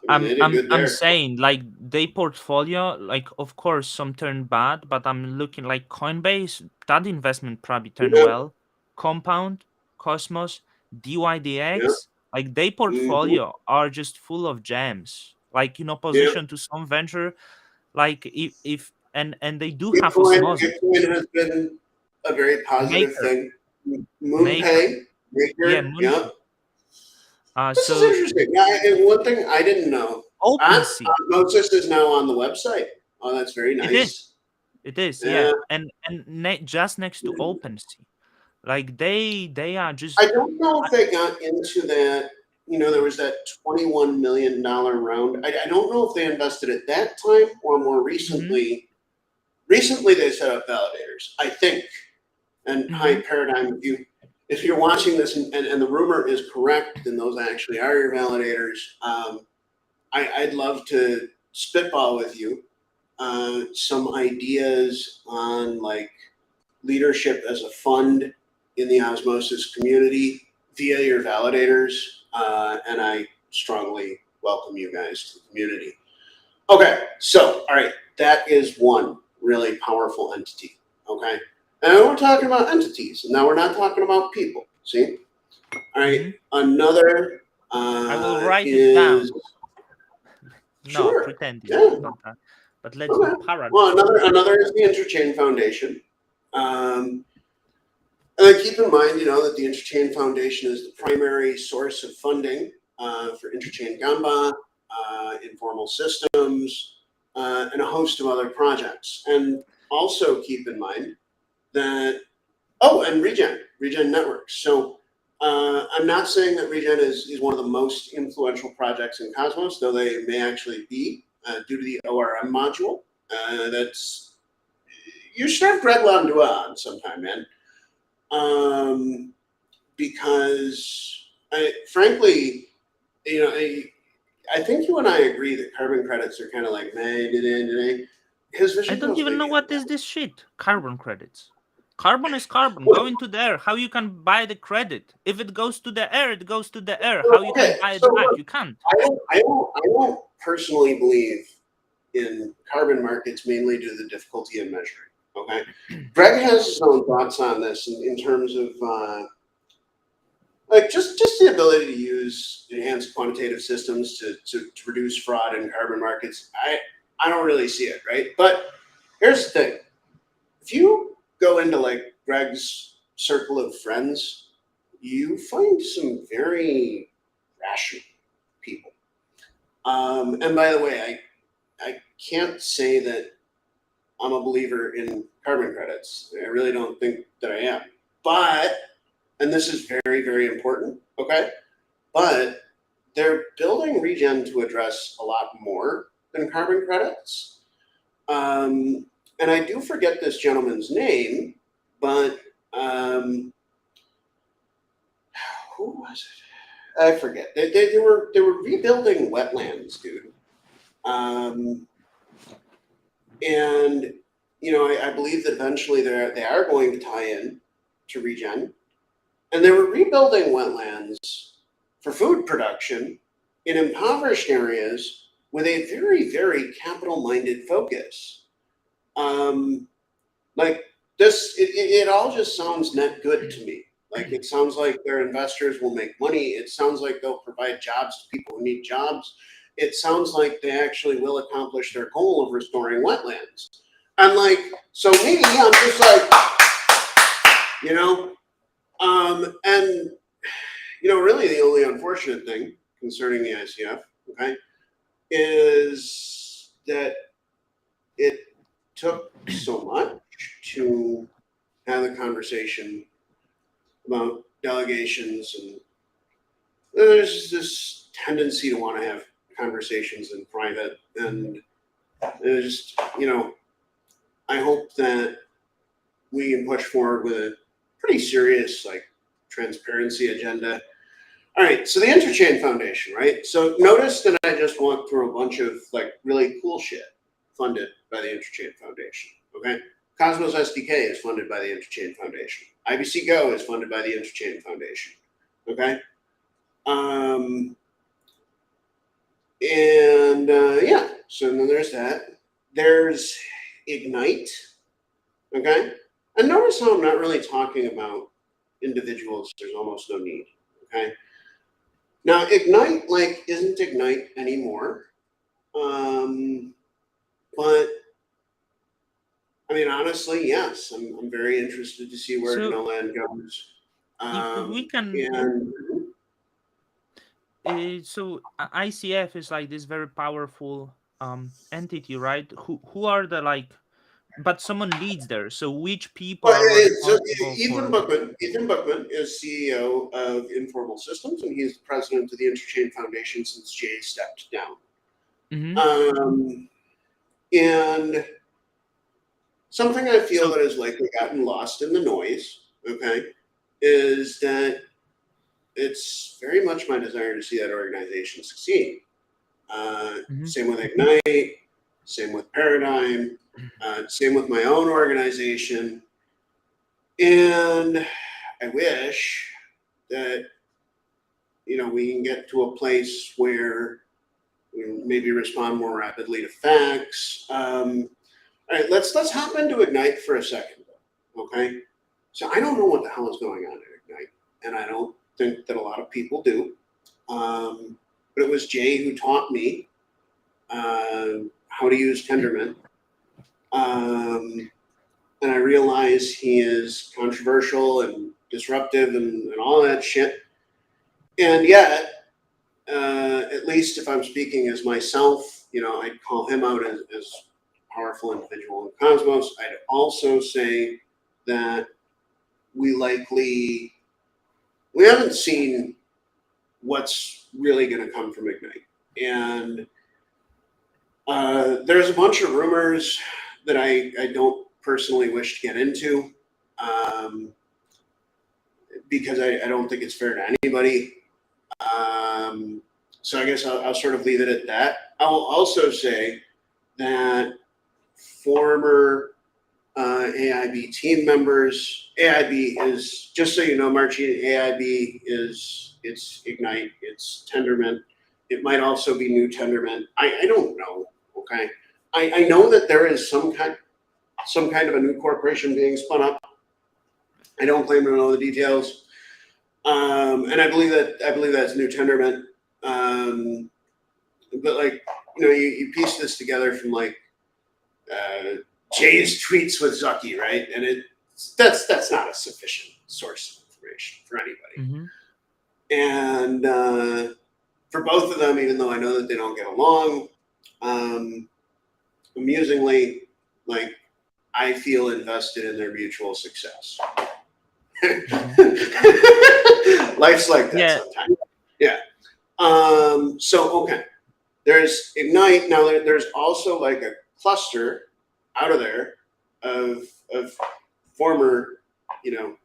I mean, they did good I'm there. saying like they portfolio, like of course some turn bad, but I'm looking like Coinbase, that investment probably turned Yeah, well. Compound, Cosmos, yeah, DYDX, like they hmm portfolio are just full of gems. Like yeah. opposition to some venture, like if and they do have osmosis. Bitcoin has been a very positive Maker, thing. Maker, MoonPay, yeah, Maker, yeah. Moonpig. This is So interesting. Yeah, and one thing I didn't know, OpenSea, Osmosis is now on the website. Oh, that's very it is, nice. it is, Yeah, yeah, and just next to OpenSea. Like they are I just don't know if they got into that. There was that $21 million round. I don't know if they invested at that time or more mm-hmm, recently. Recently, they set up validators, I think. And mm-hmm, High Paradigm, if you're watching this and the rumor is correct, then those actually are your validators. I'd love to spitball with you some ideas on like leadership as a fund in the osmosis community via your validators, and I strongly welcome you guys to the community. Okay, so all right, that is one really powerful entity. Okay, and we're talking about entities, and now we're not talking about people. See, all right, mm-hmm. another I will write it is down. No, sure, pretending, yeah, not that. But let's do okay. Paragon. Well, another is the Interchain Foundation. Um, And then keep in mind, that the Interchain Foundation is the primary source of funding for Interchain Gamba, informal systems, and a host of other projects. And also keep in mind that, and Regen Networks. So I'm not saying that Regen is one of the most influential projects in Cosmos, though they may actually be due to the ORM module. That's You should have Greg Landua on sometime, man. Um, because frankly, I think you and I agree that carbon credits are kind of like meh. His I vision don't goes even way know beyond what that. is this shit. Carbon credits. Carbon is carbon. Well, Go into the air. How you can buy the credit? If it goes to the air, it goes to the air. well, How you can okay, buy so it back? look, You can't. I don't personally believe in carbon markets mainly due to the difficulty in measuring. Okay, Greg has his own thoughts on this in terms of like just the ability to use enhanced quantitative systems to reduce fraud in carbon markets. I don't really see it, right? But here's the thing: if you go into like Greg's circle of friends, you find some very rational people. And by the way, I can't say that I'm a believer in carbon credits. I really don't think that I am. But, and this is very, very important, okay? But they're building Regen to address a lot more than carbon credits. And I do forget this gentleman's name, but who was it? I forget. They were rebuilding wetlands, dude. Um, and I believe that eventually they are going to tie in to Regen, and they were rebuilding wetlands for food production in impoverished areas with a very, very capital minded focus. Um, like it all just sounds net good to me. Like it sounds like their investors will make money. It sounds like they'll provide jobs to people who need jobs. It sounds like they actually will accomplish their goal of restoring wetlands. And like, so me, I'm just like, you know, and really the only unfortunate thing concerning the ICF, okay, is that it took so much to have the conversation about delegations, and there's this tendency to want to have conversations in private, and just I hope that we can push forward with a pretty serious like transparency agenda. All right, so the Interchain Foundation, right? So notice that I just walked through a bunch of like really cool shit funded by the Interchain Foundation. Okay, Cosmos SDK is funded by the Interchain Foundation. IBC Go is funded by the Interchain Foundation. Okay, And yeah, so then there's that. There's Ignite. Okay. And notice how I'm not really talking about individuals. There's almost no need. Okay. Now, Ignite, like, isn't Ignite anymore. Um, but I mean, honestly, yes, I'm very interested to see where So Nolan goes. if we can, And so ICF is like this very powerful entity, right? Who are the like, but someone leads there. So which people well, are so responsible for? Ethan Bookman is CEO of Informal Systems, and he's the president of the Interchain Foundation since Jay stepped down. Hmm. Um, and something I feel So. that has likely gotten lost in the noise, okay, is that it's very much my desire to see that organization succeed. Mhm. Same with Ignite, same with Paradigm, same with my own organization. And I wish that, we can get to a place where we maybe respond more rapidly to facts. All right, let's hop into Ignite for a second, okay? So I don't know what the hell is going on at Ignite, and I don't think that a lot of people do. But it was Jay who taught me how to use Tendermint. And I realize he is controversial and disruptive and all that shit. And yet, at least if I'm speaking as myself, I'd call him out as a powerful individual in Cosmos. I'd also say that we likely we haven't seen what's really going to come from Ignite, and there's a bunch of rumors that I don't personally wish to get into, um, because I don't think it's fair to anybody. So I guess I'll sort of leave it at that. I'll also say that former AIB team members, AIB is, just so you know, Marchi, AIB is, it's Ignite, it's Tendermint. It might also be New Tendermint. I don't know. Okay, I know that there is some kind of a new corporation being spun up. I don't claim to know the details, and I believe that's New Tendermint. Um, but like, you piece this together from like uh, Jay's tweets with Zucky, right? And that's not a sufficient source of information for anybody. Hmm. And for both of them, even though I know that they don't get along, um, amusingly, like, I feel invested in their mutual success. Hmm. Life's like that Yeah. sometimes. Yeah. So okay, there's Ignite. Now there's also like a cluster out of there of former, you know,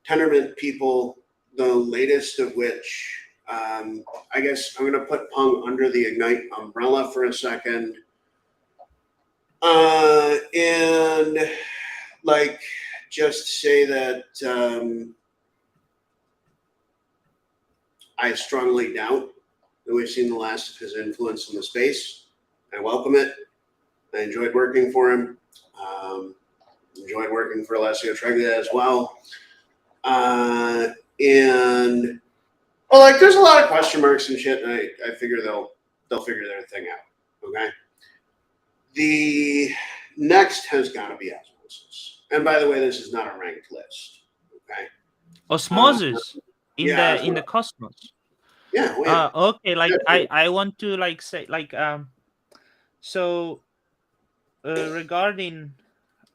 Tendermint people. The latest of which, I guess I'm going to put Pung under the Ignite umbrella for a second, and like just say that I strongly doubt that we've seen the last of his influence in the space. I welcome it. I enjoyed working for him. Um, enjoyed working for Alessio Treglia as well. And well, like, there's a lot of question marks and shit, and I figure they'll figure their thing out. Okay. The next has got to be osmosis. And by the way, this is not a ranked list. Okay. Uh, Osmosis yeah, in the cosmos. yeah, oh yeah. Okay, like Yeah. I want to like say like so regarding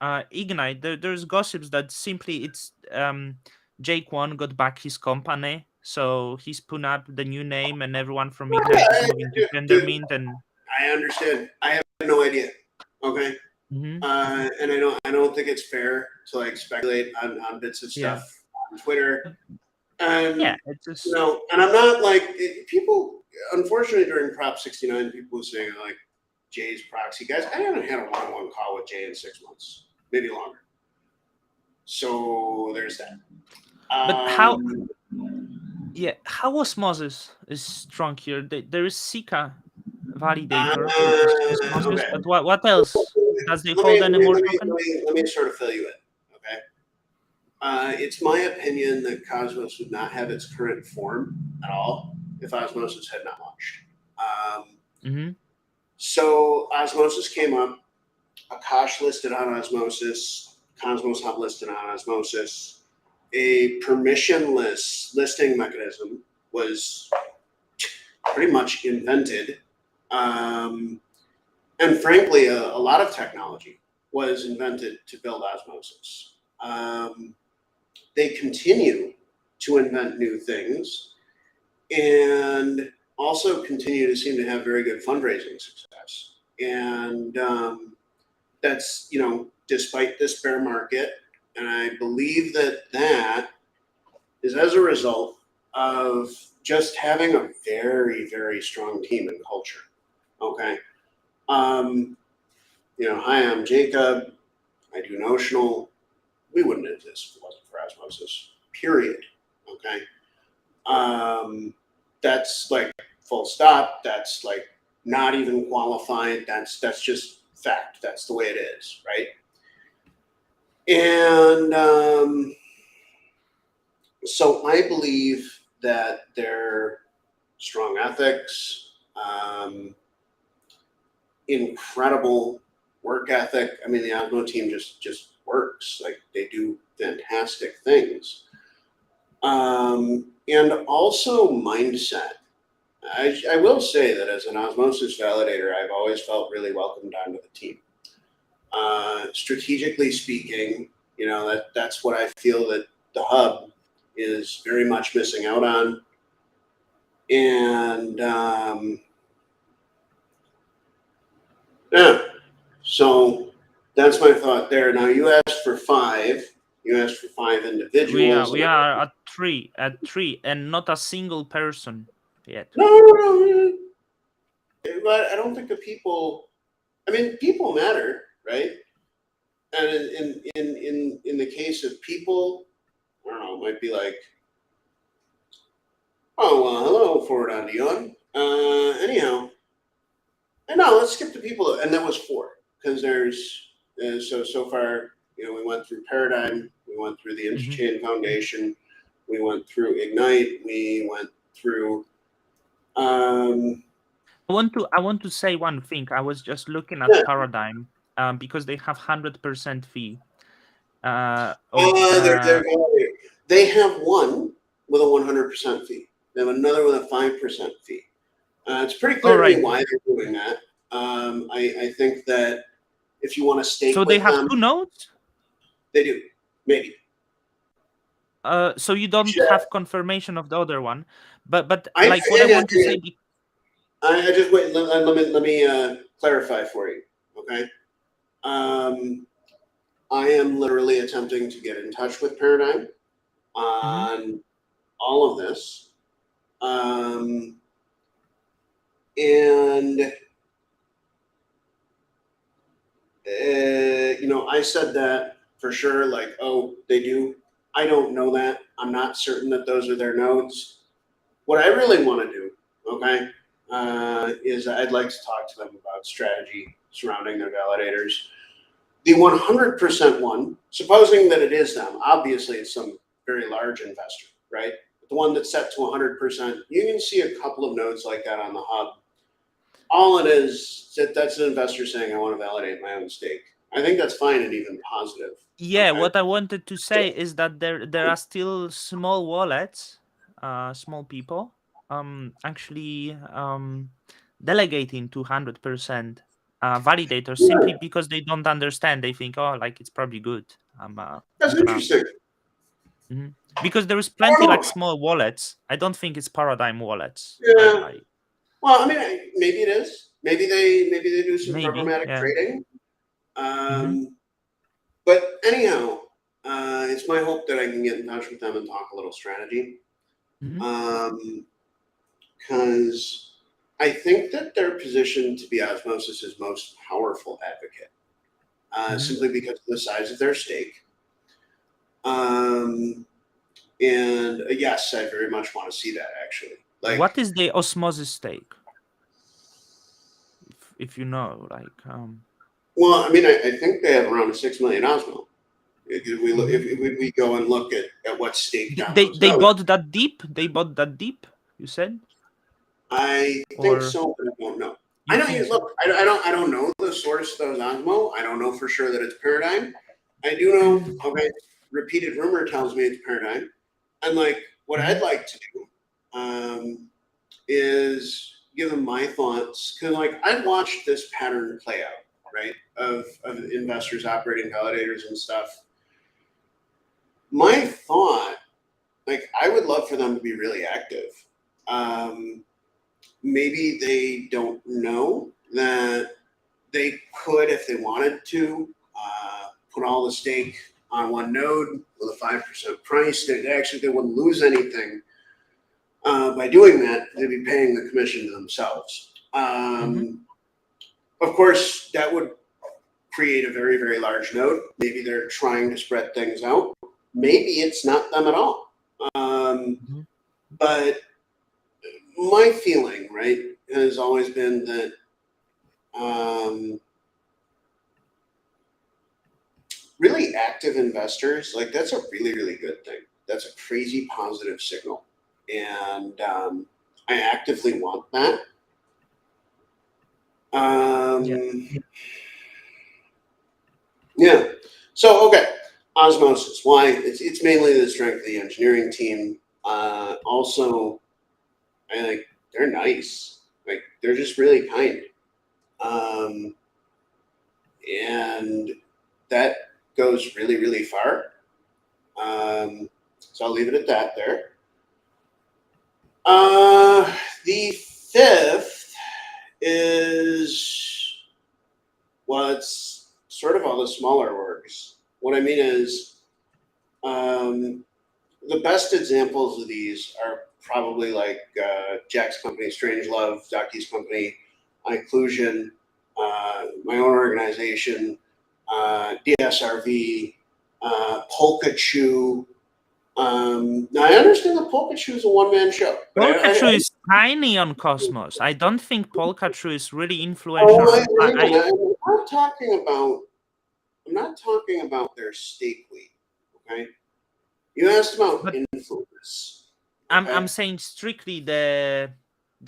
Ignite, there's gossips that simply it's Jake One got back his company, so he spun up the new name, and everyone from Ignite is moving to Dude, Tendermint, and I understand. I have no idea. Okay. hmm. And I don't think it's fair to like speculate on bits of Yeah, stuff on Twitter. And yeah, it's just and I'm not like people. Unfortunately, during Prop 69, people were saying like Jay's proxy guys. I haven't had a one-on-one call with Jay in 6 months, maybe longer. So there's that. but how Um, yeah how Osmosis is strong here. There is Sika. validator, which is Osmosis. Okay. But what else? Does they Let hold me let any me more let me token? let me, let me sort of fill you in. Okay. It's my opinion that Cosmos would not have its current form at all if Osmosis had not launched. Um, Mm-hmm. so Osmosis came up, Akash listed on Osmosis, Cosmos Hub listed on Osmosis. A permissionless listing mechanism was pretty much invented. Um, and frankly, a lot of technology was invented to build Osmosis. They continue to invent new things and also continue to seem to have very good fundraising success. And that's, despite this bear market. And I believe that is as a result of just having a very, very strong team and culture. Okay. Um, hi, I'm Jacob. I do notional. We wouldn't exist if it wasn't for osmosis. Period. Okay. That's like full stop. That's like not even qualified. That's just fact. That's the way it is, right? And so I believe that their strong ethics, incredible work ethic. I mean, the Osmo team just works. Like they do fantastic things. And also mindset. I will say that as an osmosis validator, I've always felt really welcomed onto the team. Strategically speaking, that's what I feel that the hub is very much missing out on. And yeah, so that's my thought there. Now you asked for five. You asked for five We are individuals. we are at three, and not a single person yet. No, but I don't think the people. I mean, people matter, right? And in the case of people, I don't know, it might be like, oh well, hello, forward on Dion. Anyhow, and no, let's skip the people, and that was four because there's so far. We went through Paradigm, we went through the Mm-hmm. Interchain Foundation, we went through Ignite, we went through. Um, I want to say one thing. I was just looking at yeah, Paradigm, because they have 100% fee. Of they have one with a 100% fee. They have another with a 5% fee. It's pretty All clear to me right. why they're doing that. I think that if you want to stake So they with have them, two nodes. they do. Maybe. So you don't Should, have confirmation of the other one, but I, like what I yeah, want to yeah. say. I just wait. Let me clarify for you. Okay. Um, I am literally attempting to get in touch with Paradigm Mhm. on all of this. Um, and I said that for sure. Like, oh, they do. I don't know that. I'm not certain that those are their nodes. What I really want to do, okay, is I'd like to talk to them about strategy surrounding their validators. The 100% one, supposing that it is them, obviously it's some very large investor, right? The one that's set to 100%, you can see a couple of nodes like that on the hub. All it is, that's an investor saying, I want to validate my own stake. I think that's fine and even positive. Yeah, Okay. what I wanted to say is that there are still small wallets, small people, actually delegating 200% validators simply Yeah, because they don't understand. They think, oh, like it's probably good. I'm that's gonna. interesting. Mhm. Because there is I plenty don't like know. small wallets. I don't think it's Paradigm wallets. I, Yeah. I Well, I mean, maybe it is. Maybe they do some maybe, programmatic yeah. trading. Mm-hmm. But anyhow, it's my hope that I can get in touch with them and talk a little strategy. Mm-hmm. Because I think that they're positioned to be Osmosis's most powerful advocate, Mm-hmm. simply because of the size of their stake. Um, and yes, I very much want to see that actually. Like, What is the osmosis stake? if you know, like. Well, I mean, I think they have around 6 million Osmo. Mhm. If we go and look at what's staked on those They nodes, bought that deep. They bought that deep. You said, I think or so, but I don't know. you I know think you so? look. I don't know the source of those Osmo. I don't know for sure that it's Paradigm. I do know. Okay, repeated rumor tells me it's Paradigm. And like, what I'd Mhm. like to do is give them my thoughts because, like, I've watched this pattern play out, right? Of investors operating validators and stuff. My thought, like, I would love for them to be really active. Um, Maybe they don't know that they could, if they wanted to, put all the stake on one node with a 5% price. They wouldn't lose anything by doing that. They'd be paying the commission to themselves. Mhm. Of course, that would create a very, very large node. Maybe they're trying to spread things out. Maybe it's not them at all. Mhm. But my feeling, right, has always been that um, really active investors, like, that's a really, really good thing. That's a crazy positive signal. And I actively want that. Yeah. Yeah. So, okay. Osmosis. Why? It's mainly the strength of the engineering team. Also, I think they're nice. Like, they're just really kind. Um, and that goes really, really far. So I'll leave it at that there. The fifth is, well, it's sort of all the smaller works. What I mean is, um, the best examples of these are probably like Jack's company, Strange Love, Zaki's company, Inclusion, my own organization, DSRV, Polka Chew. Now I understand that Polka Chew is a one-man show, but Polkachu is tiny on Cosmos. I don't think Polkachu is really oh, influential. I'm not talking about. I'm not talking about their stake weight. Okay, you asked about But influence. I'm Okay, saying strictly the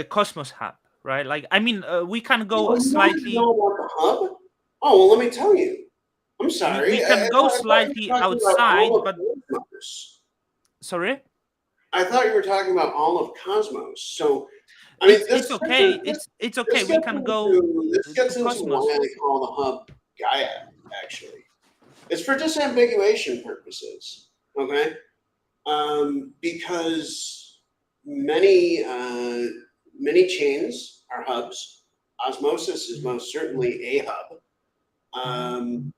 Cosmos hub, right? Like, I mean, we can go oh, you wanted to slightly. know about the hub? Oh, well, let me tell you. I'm We sorry. can go I thought you slightly were talking about all outside, of but Cosmos. sorry. I thought you were talking about all of Cosmos. So, I mean, It's okay. It's okay. We can go this to gets into why Cosmos. I call the hub Gaia. Actually, it's for disambiguation purposes. Okay, because many chains are hubs. Osmosis is Mhm. most certainly a hub. Mhm.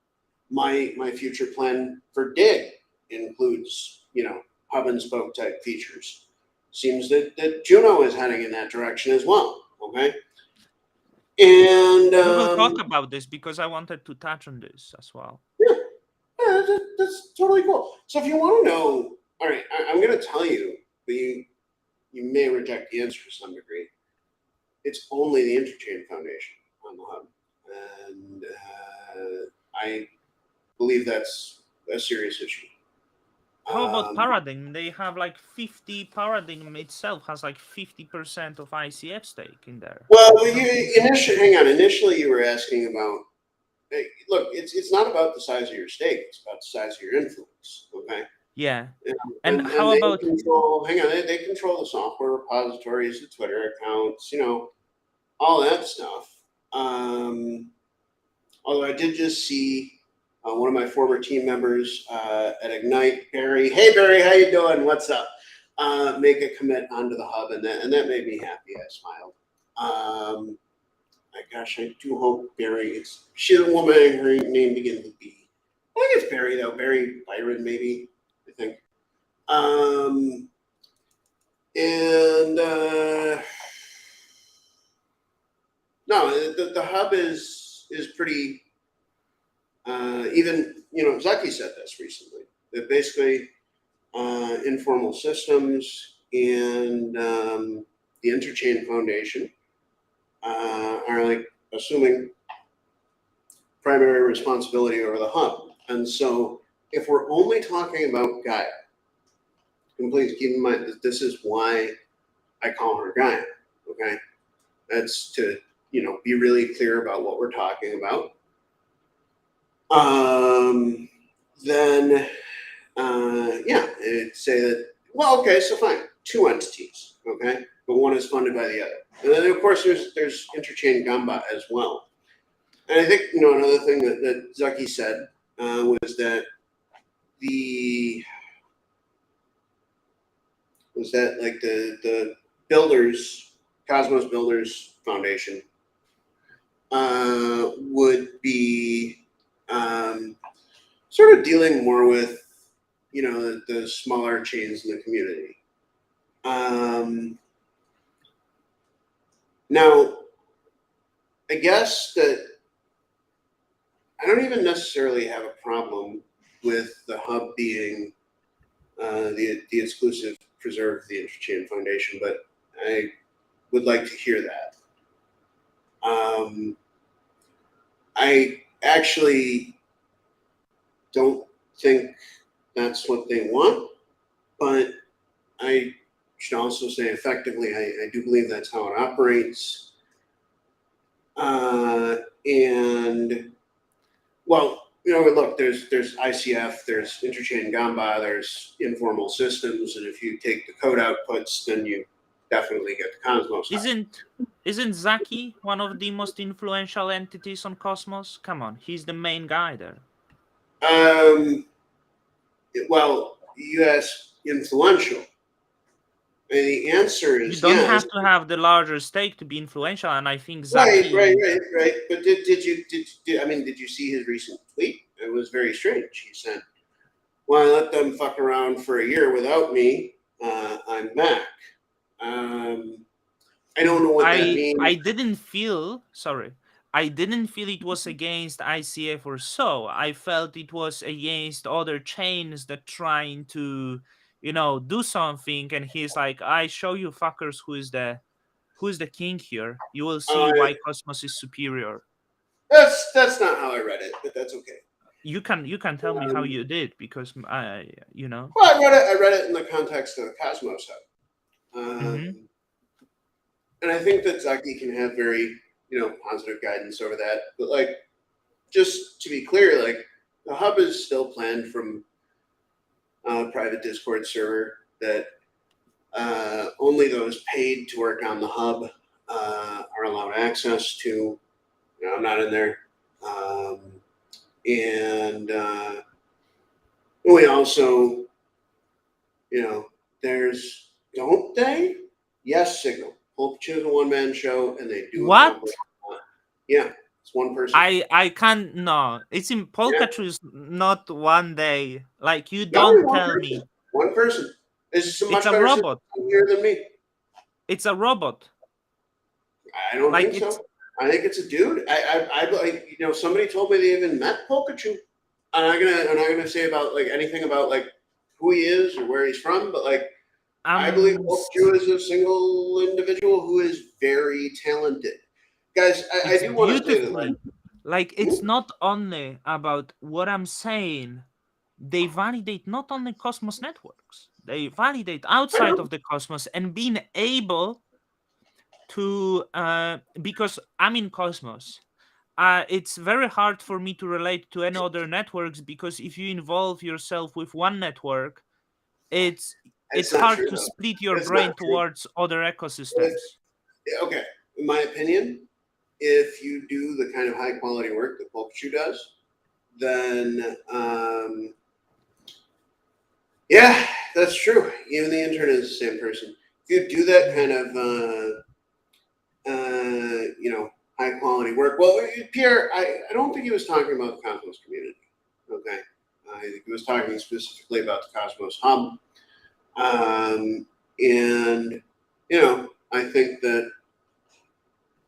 My future plan for Dig includes, hub and spoke type features. Seems that Juno is heading in that direction as well. Okay, and We will talk about this because I wanted to touch on this as well. yeah, that's totally cool. So if you want to know, all right, I'm going to tell you, but you may reject the answer to some degree. It's only the Interchain Foundation on the hub, and I believe that's a serious issue. How about Um, Paradigm? They have like 50. Paradigm itself has like 50% of ICF stake in there. well, I don't think. hang on. Initially, you were asking about. Hey, look, it's not about the size of your stake; it's about the size of your influence. Okay, Yeah. and And and how they about control. Hang on, they control the software repositories, the Twitter accounts, all that stuff. Um, Although I did just see one of my former team members at Ignite, Barry. Hey Barry, how you doing? What's up? Make a commit onto the hub, and that made me happy. I smiled. My gosh, I do hope Barry. She's a woman. Her name begins with B. I think it's Barry though. Barry Byron, maybe. I think. Um, and no, the hub is pretty. Even Zaki said this recently that basically informal systems and the Interchain Foundation are like assuming primary responsibility over the hub. And so if we're only talking about Gaia, and please keep in mind that this is why I call her Gaia, okay? That's to, be really clear about what we're talking about. Then, it'd say that, well, okay, so fine, two entities, okay? But one is funded by the other. And then, of course, there's interchain Gamba as well. And I think, another thing that Zaki said was that like the Builders, Cosmos Builders Foundation would be sort of dealing more with, the smaller chains in the community. Now, I guess that I don't even necessarily have a problem with the hub being the exclusive preserve of the Interchain Foundation, but I would like to hear that. I actually don't think that's what they want, but I should also say effectively, I do believe that's how it operates. And well, look, there's ICF, there's Interchain Gamba, there's informal systems, and if you take the code outputs, then you definitely get the Cosmos. Isn't Zaki one of the most influential entities on Cosmos? Come on, he's the main guy there. Well, you ask influential. And the answer is you don't yes. have to have the larger stake to be influential, and I think Zaki. Right. But did you see his recent tweet? It was very strange. He said, "Well, I let them fuck around for a year without me. I'm back." I don't know what that means. I didn't feel it was against ICF or so. I felt it was against other chains that trying to, do something. And he's like, I show you fuckers who's the king here. You will see why Cosmos is superior. That's not how I read it, but that's okay. You can tell me how you did, because Well, I read it in the context of the Cosmos Hub. And I think that Zaki can have very, positive guidance over that. But just to be clear, the hub is still planned from a private Discord server that only those paid to work on the hub are allowed access to. I'm not in there. And we also, there's, don't they? Yes, Signal. Polkachu is a one-man show, and they do accomplish a lot. Yeah, it's one person. I can't. No, it's in Polkachu is not one day. Like, you don't tell me. One person. It's a much It's a better robot here than me. It's a robot. I don't think so. I think it's a dude. I somebody told me they even met Polkachu. I'm not gonna say about anything about who he is or where he's from, but I believe Polkachu is a single individual who is very talented. Guys, I do want to say that it's not only about what I'm saying. They validate not only Cosmos networks, they validate outside of the Cosmos, and being able to because I'm in Cosmos. It's very hard for me to relate to any other networks, because if you involve yourself with one network, it's hard to split your brain towards other ecosystems. Okay, in my opinion, if you do the kind of high quality work that Polkachu does, then yeah, that's true. Even the intern is the same person. If you do that kind of high quality work, well, Pierre, I don't think he was talking about the Cosmos community. Okay, I think he was talking specifically about the Cosmos Hub. And I think that,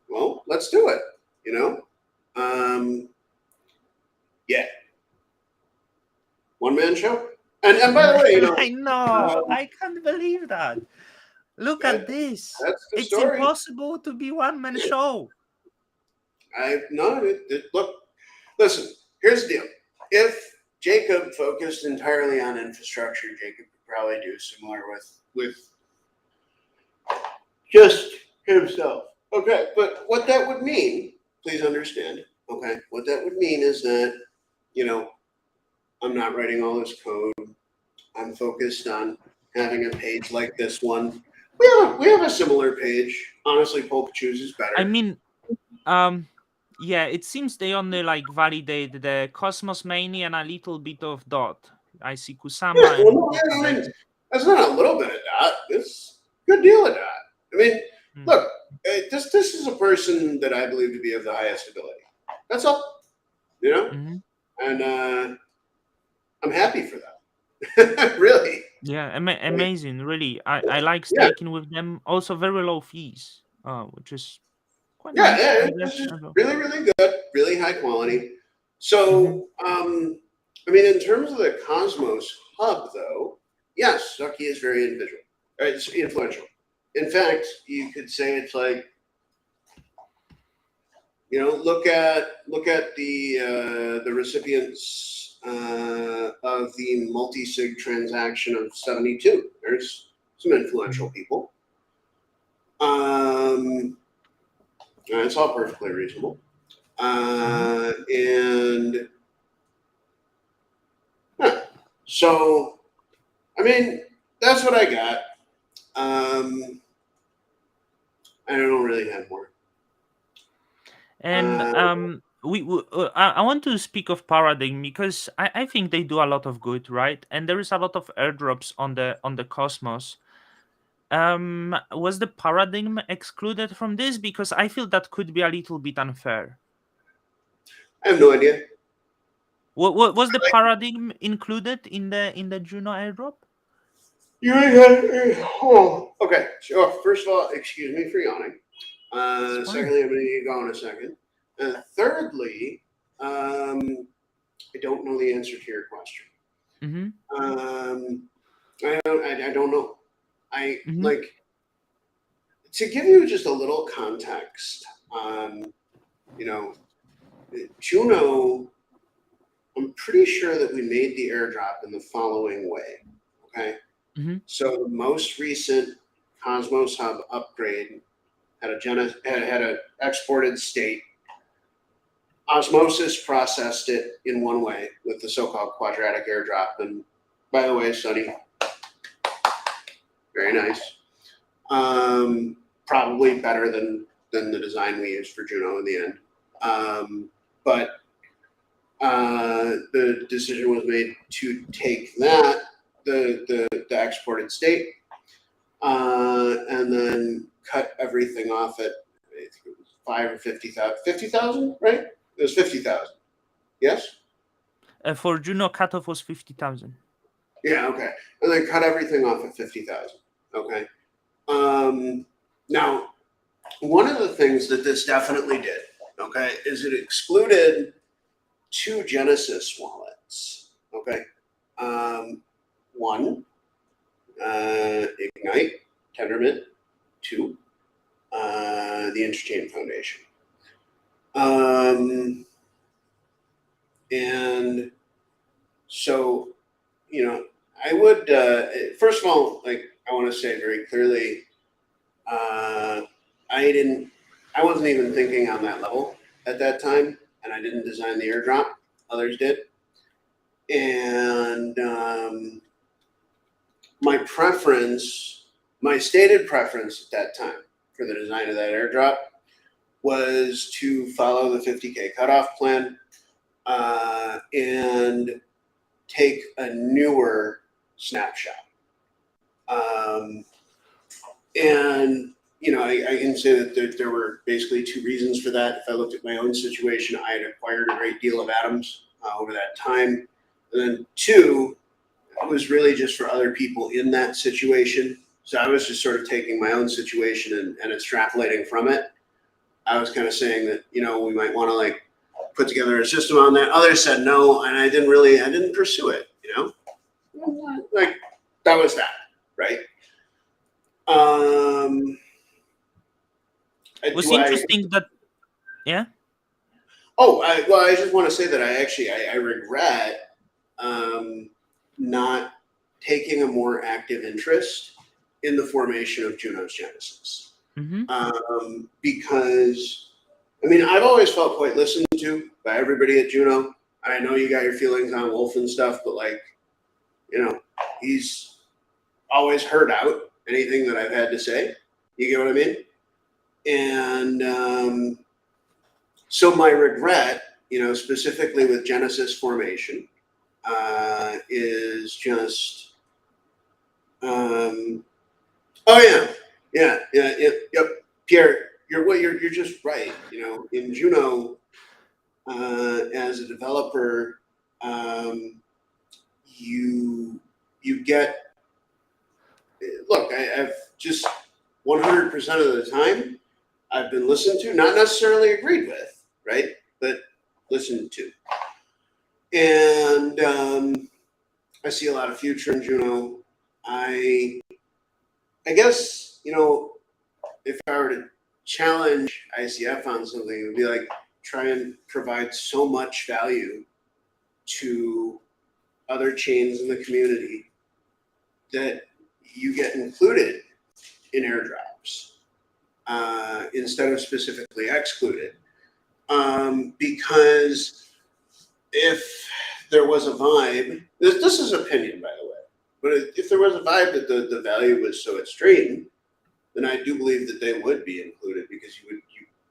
well, let's do it. Yeah, one man show. And by the way, I know, I can't believe that. Look at this. That's the it's story. Impossible to be one man show. Look, listen. Here's the deal. If Jacob focused entirely on infrastructure, Jacob could probably do similar with just himself. Okay, but what that would mean, please understand. Okay, what that would mean is that you know I'm not writing all this code. I'm focused on having a page like this one. We have a similar page. Honestly, Polka Choose is I better. mean, yeah, it seems they only like validate the Cosmos mainly and a little bit of Dot. I see Yeah, Kusama well, and no, I Database. mean, that's not a little bit of that. It's a good deal of that. I mean, Mm. look, this is a person that I believe to be of the highest ability. That's all, you know, Hmm. and I'm happy for that. Really, Yeah, like, amazing. Really, I like yeah, staking with them. Also, very low fees, which is quite yeah, nice, yeah. I guess. This is As well. really, really good, really high quality. Hmm. So, I mean, in terms of the Cosmos hub, though, yes, Stucky is very individual. It's influential. In fact, you could say it's like look at the recipients of the multi-sig transaction of 72. There's some influential Hmm. people. It's all perfectly reasonable. Hmm. And huh, so, I mean, that's what I got. Um, I don't really have more. And Uh, I want to speak of Paradigm because I think they do a lot of good, right? And there is a lot of airdrops on the Cosmos. Was the Paradigm excluded from this? Because I feel that could be a little bit unfair. I have no idea. What was the Paradigm included in the Juno airdrop? Oh, okay. So, first of all, excuse me for yawning. It's fine. Secondly, I'm going to need to go in a second. And thirdly, I don't know the answer to your question. Mm-hmm. Um, I don't know. I Mm-hmm. like to give you just a little context on, you know, Juno. I'm pretty sure that we made the airdrop in the following way. Okay. Mm-hmm. So the most recent Cosmos Hub upgrade had a exported state. Osmosis processed it in one way with the so-called quadratic airdrop, and by the way, Sonny, very nice. Probably better than the design we used for Juno in the end. But the decision was made to take the exported state, and then cut everything off at I think it was 5 or 50,000. 50,000, right? It was 50,000. Yes. For Juno, cutoff was 50,000. Yeah. Okay. And then cut everything off at 50,000. Okay. Um, Now, one of the things that this definitely did, okay, is it excluded two Genesis wallets. Okay. Um, One, Ignite, Tendermint. Two, the Interchain Foundation. Um, and so, I would, first of all, like, I want to say very clearly, uh, I didn't, I wasn't even thinking on that level at that time, and I didn't design the airdrop. Others did. And my preference, my stated preference at that time for the design of that airdrop was to follow the 50K cutoff plan and take a newer snapshot. Um, and I can say that there were basically two reasons for that. If I looked at my own situation, I had acquired a great deal of atoms over that time. And then two, it was really just for other people in that situation. So I was just sort of taking my own situation and extrapolating from it. I was kind of saying that, we might want to like put together a system on that. Others said no, and I didn't pursue it, like that was that, right? Um, Was do I, interesting that, yeah. Well, I just want to say that I regret um, not taking a more active interest in the formation of Juno's Genesis. Mm-hmm. Because, I mean, I've always felt quite listened to by everybody at Juno. I know you got your feelings on Wolf and stuff, but like, he's always heard out anything that I've had to say. You get what I mean? And so my regret, specifically with Genesis formation, is just, um, oh yep, Pierre, you're just right. In Juno, as a developer, you get look. I've just 100% of the time I've been listened to, not necessarily agreed with, right, but listened to, and I see a lot of future in Juno. I guess if I were to challenge ICF on something, it would be like try and provide so much value to other chains in the community that you get included in airdrops instead of specifically excluded. Because if there was a vibe, this is opinion, by the way, but if there was a vibe that the value was so extreme, then I do believe that they would be included because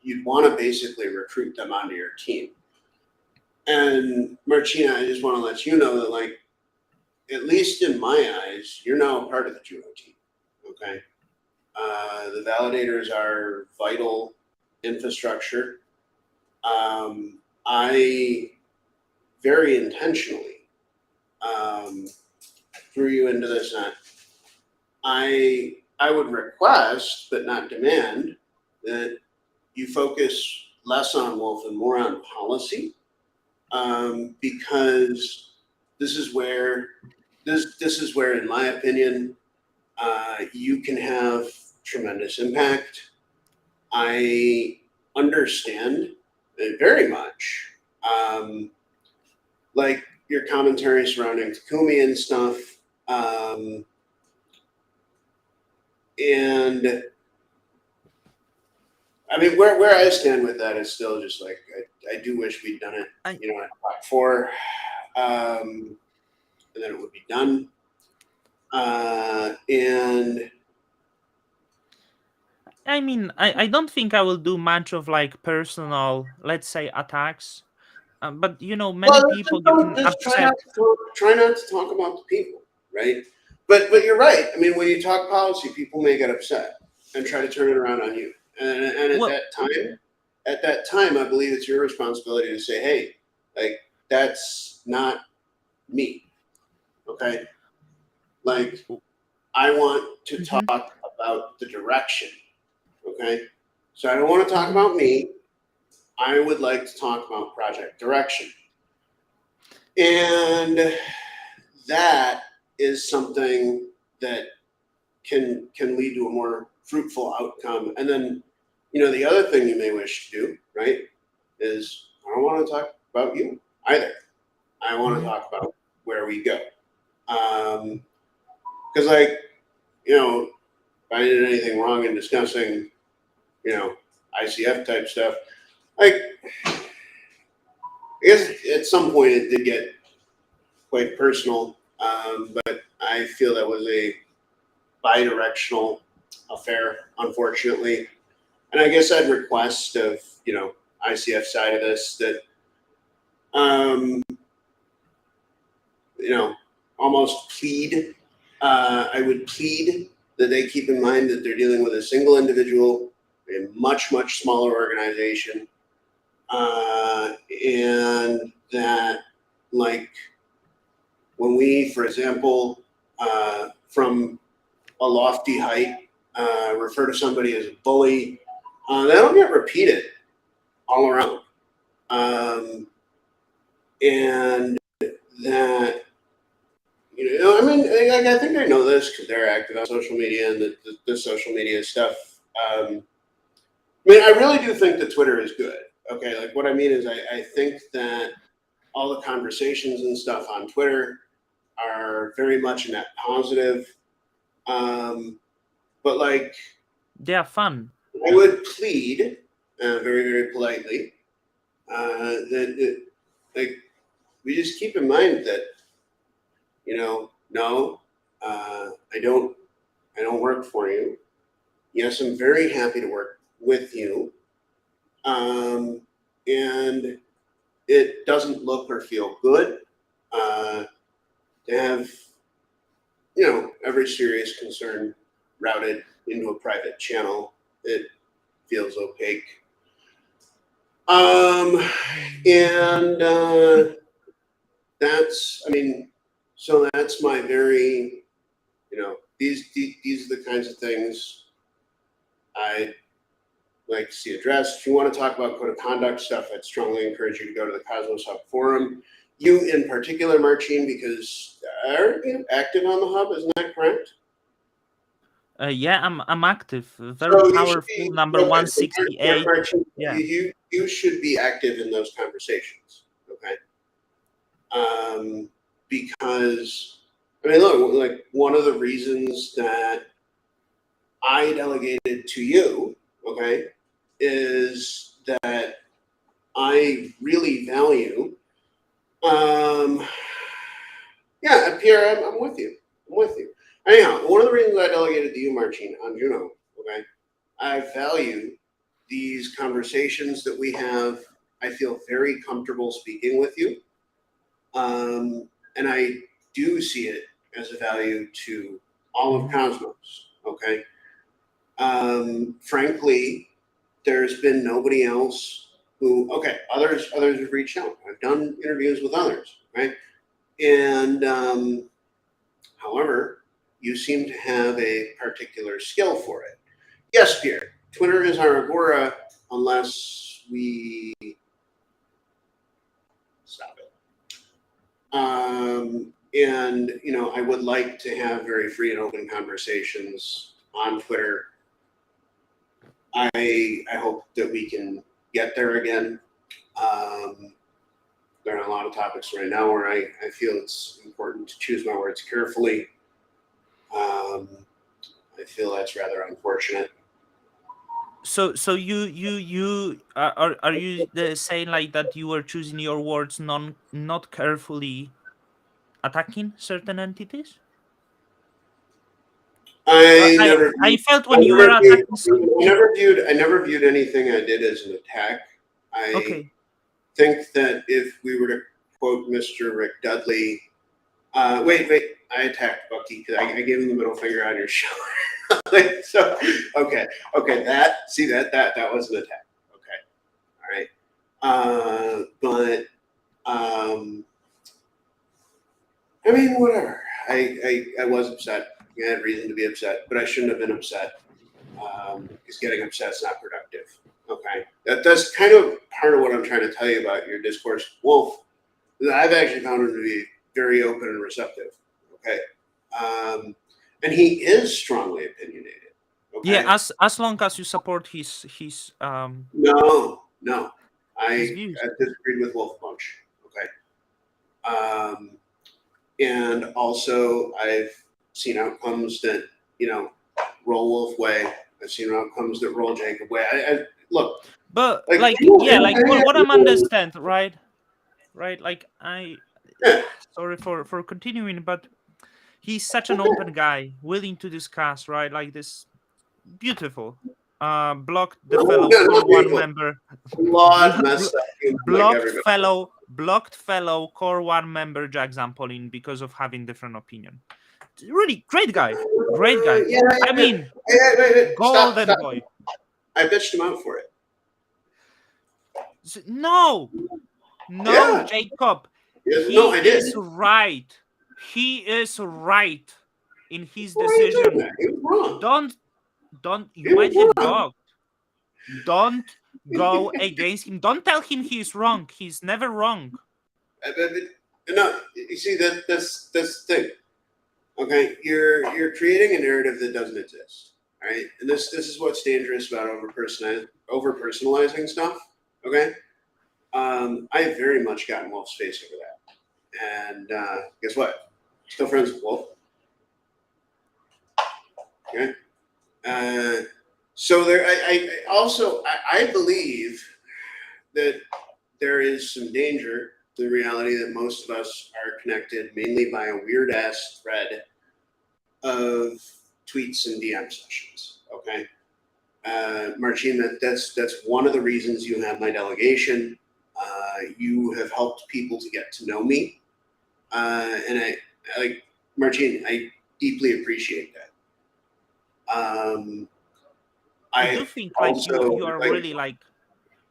you'd want to basically recruit them onto your team. And Marcina, I just want to let you know that, like, at least in my eyes, you're now a part of the Juno team. Okay, the validators are vital infrastructure. I very intentionally threw you into this net. I would request, but not demand, that you focus less on Wolf and more on policy, because this is where, in my opinion, you can have tremendous impact. I understand very much, like your commentary surrounding Takumi and stuff. And I mean, where I stand with that is still just like I do wish we'd done it, I, at Part 4, and then it would be done. And I mean, I don't think I will do much of like personal, let's say, attacks. But many well, people just don't getting just upset. try not to talk about the people, right? But you're right. I mean, when you talk policy, people may get upset and try to turn it around on you. And Well, at that time, I believe it's your responsibility to say, hey, like, that's not me. Okay, like, I want to talk mhm, about the direction. Okay, so I don't want to talk mhm. about me. I would like to talk about project direction. And that is something that can lead to a more fruitful outcome. And then, the other thing you may wish to do, right, is I don't want to talk about you either. I want to Mhm. talk about where we go. Because, like, you know, if I did anything wrong in discussing, ICF type stuff, like, I guess at some point it did get quite personal, but I feel that was a bi-directional affair, unfortunately. And I guess I'd request of, ICF side of this that, um, you know, almost plead. I would plead that they keep in mind that they're dealing with a single individual, a much, much smaller organization, and that, like, when we, for example, from a lofty height, refer to somebody as a bully, that'll get repeated all around. And that, I mean, I think I know this because they're active on social media and the social media stuff. I mean, I really do think that Twitter is good. Okay, like what I mean is I think that all the conversations and stuff on Twitter are very much net positive. But like They are fun. I would plead very, very politely that like we just keep in mind that no, I don't work for you. Yes, I'm very happy to work with you, um, and it doesn't look or feel good uh, to have every serious concern routed into a private channel. It feels opaque. Um, and that's, I mean, so that's my very, these are the kinds of things I like to see addressed. If you want to talk about code of conduct stuff, I'd strongly encourage you to go to the Cosmos Hub forum. You in particular, Marcin, because are you active on the hub? Isn't that correct? Yeah, I'm active. Very So you should powerful. be Number okay. So 168. Marcin, Yeah. you should be active in those conversations. Okay. Because I mean, look, like one of the reasons that I delegated to you, okay, is that I really value. Um, yeah, Pierre, I'm with you. I'm with you. Anyhow, one of the reasons I delegated to you, Marcin, on Juno, okay, I value these conversations that we have. I feel very comfortable speaking with you. And I do see it as a value to all of Mhm. Cosmos. Okay. Frankly, there's been nobody else who. Okay, others have reached out. I've done interviews with others, right? And however, you seem to have a particular skill for it. Yes, Pierre. Twitter is our agora unless we stop it. And I would like to have very free and open conversations on Twitter. I hope that we can get there again. Um, there are a lot of topics right now where I feel it's important to choose my words carefully. Um, I feel that's rather unfortunate. So you are you saying like that you were choosing your words not carefully attacking certain entities? Uh, I I never I viewed, felt when you were attacking. I never viewed anything I did as an attack. I Okay, think that if we were to quote Mr. Rick Dudley, wait, I attacked Bucky because I gave him the middle finger on your shoulder. So, okay, that was an attack. Okay, all right, but I mean, whatever. I was upset. I had reason to be upset, but I shouldn't have been upset because getting upset is not productive. Okay, that's kind of part of what I'm trying to tell you about your discourse, Wolf. I've actually found him to be very open and receptive. Okay, um, and he is strongly opinionated. yeah, Okay, as long as you support no, his I views. disagreed with Wolf a bunch. Okay, and also I've seen outcomes that roll Wolf way. I've seen outcomes that roll Jacob way. I look But like like, yeah, like what I'm understand, right? Right, like I yeah. sorry for continuing, but he's such an open guy, willing to discuss, right? Like this beautiful. Blocked the No, fellow no, core not one beautiful. member. Flawed, messed up human like everybody. Blocked fellow core one member Jack Zampolin because of having different opinion. Really great guy. Great guy. I Yeah. mean, Stop, golden stop. boy. I bitched him out for it. No, no, Yeah. Jacob. Yeah, no, He I did. is right. He is right in his Why are you doing decision. that? He was wrong. Don't don't you He was might get wrong. blocked. Don't go against him. Don't tell him he's wrong. He's never wrong. No, you see that's the thing. Okay, you're creating a narrative that doesn't exist. All right, and this is what's dangerous about over personalizing stuff. Okay, I very much got in Wolf's face over that, and guess what? Still friends with Wolf. Okay, uh, so there. I also I believe that there is some danger to the reality that most of us are connected mainly by a weird ass thread of tweets and DM sessions. Okay, Marcin, that's one of the reasons you have my delegation. You have helped people to get to know me, and I like Marcin. I deeply appreciate that. Um, I do I've think like also you are like really like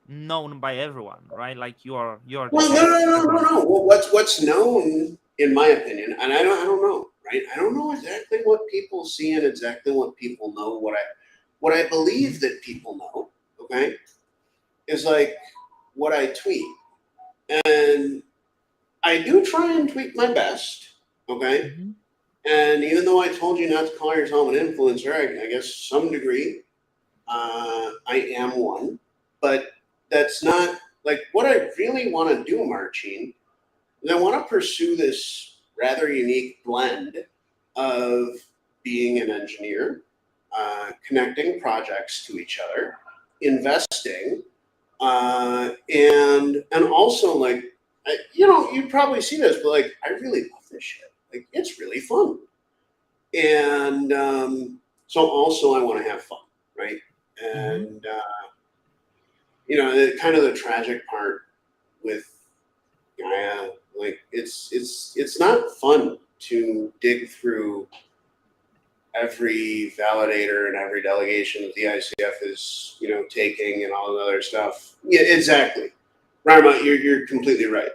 known by everyone, right? Like you're the well, no, guy no, that no, no, everyone. no. Well, what's known, in my opinion, and I don't know, right? I don't know exactly what people see and exactly what people know. What I believe Mhm, that people know, okay, is like what I tweet, and I do try and tweet my best, okay. mhm, And even though I told you not to call yourself an influencer, I guess some degree I am one, but that's not like what I really want to do, Marcin. And I want to pursue this rather unique blend of being an engineer, connecting projects to each other, investing, and also like, you probably see this, but like, I really love this shit. Like, it's really fun, and so also I want to have fun, right? mhm. And kind of the tragic part with Gaia, like it's not fun to dig through every validator and every delegation that the ICF is, taking and all the other stuff. Yeah, exactly. Rama, you're completely right.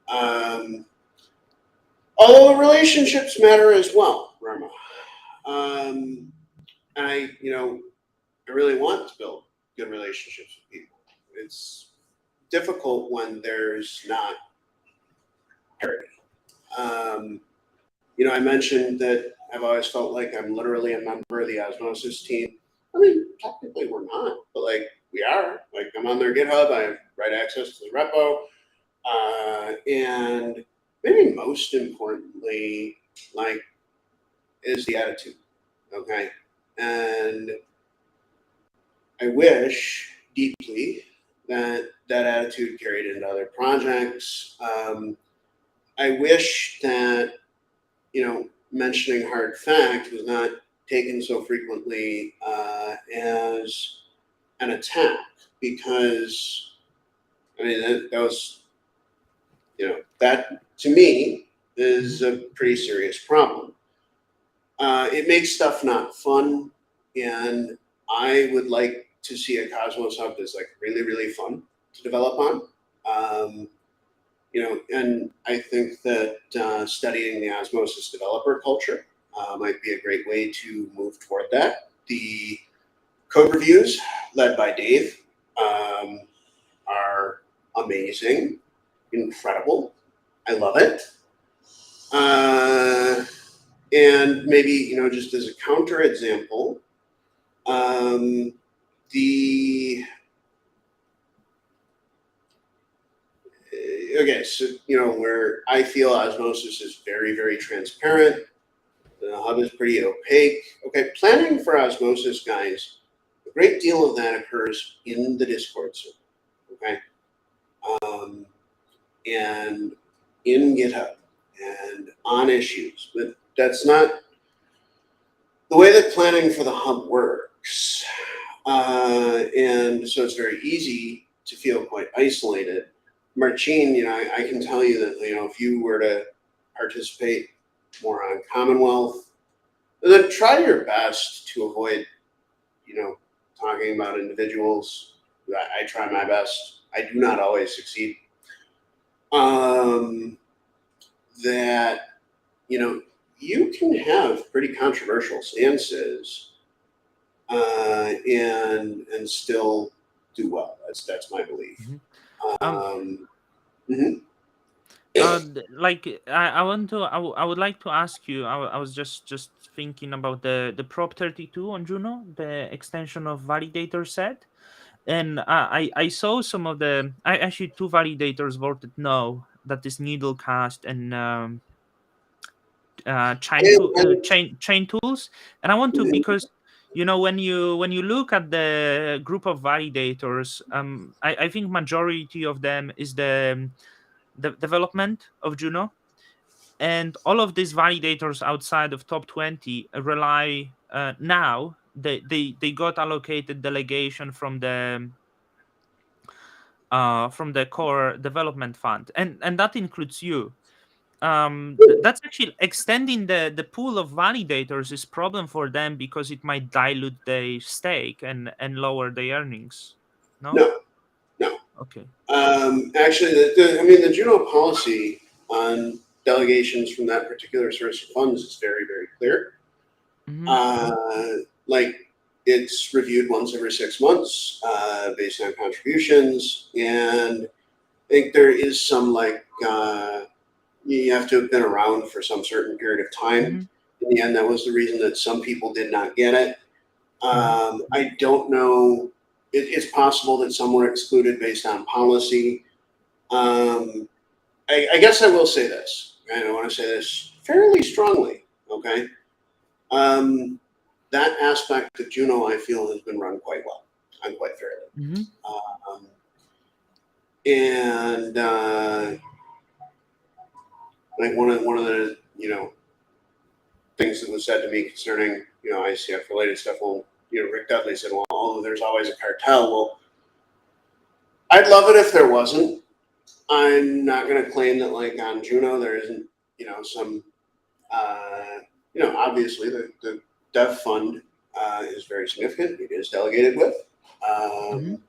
Um, Although relationships matter as well, Rama. Um, I really want to build good relationships with people. It's difficult when there's not parity. Um, I mentioned that I've always felt like I'm literally a member of the Osmosis team. I mean, technically we're not, but like we are. Like I'm on their GitHub. I have right access to the repo, and maybe most importantly, like is the attitude. Okay, and I wish deeply that that attitude carried into other projects. I wish that mentioning hard fact was not taken so frequently as an attack because I mean that was that to me is Mhm. a pretty serious problem. It makes stuff not fun, and I would like to see a Cosmos hub that's like really really fun to develop on. Um, and I think that studying the osmosis developer culture might be a great way to move toward that. The code reviews, led by Dave, um, are amazing, incredible. I love it. Uh, and maybe, just as a counter example, um, the okay, so where I feel osmosis is very, very transparent. The hub is pretty opaque. Okay, planning for osmosis, guys, a great deal of that occurs in the Discord server. Okay, um, and in GitHub and on issues, but that's not the way that planning for the hub works. And so it's very easy to feel quite isolated. Marcin, I can tell you that if you were to participate more on Commonwealth, then try your best to avoid, you know, talking about individuals. I try my best. I do not always succeed. Um, that you know, you can have pretty controversial stances and still do well. That's my belief. Mhm. Um, Um, mhm. like I want to, I would like to ask you. I was just thinking about the prop 32 on Juno, the extension of validator set. And I saw some of the I actually two validators voted no, that is needle cast and chain tools. And I want to, And, because when you look at the group of validators, I think majority of them is the development of Juno, and all of these validators outside of top 20 rely now they got allocated delegation from the core development fund, and that includes you. That's actually extending the pool of validators is problem for them, because it might dilute their stake and lower their earnings. No. no, no. Okay. Actually, the Juno policy on delegations from that particular source of funds is very, very clear. Mm-hmm. Uh, like it's reviewed once every 6 months based on contributions, and I think there is some you have to have been around for some certain period of time. Mm-hmm. In the end, that was the reason that some people did not get it. Mm-hmm. I don't know. It's possible that some were excluded based on policy. Um, I guess I will say this, and I want to say this fairly strongly. Okay, um, that aspect of Juno, I feel, has been run quite well and quite fairly. Mm-hmm. Um, and like one of the things that was said to me concerning ICF related stuff. Well, Rick Dudley said, "Well, there's always a cartel." Well, I'd love it if there wasn't. I'm not going to claim that like on Juno there isn't some obviously the dev fund is very significant. It is delegated with. Mm-hmm. Um,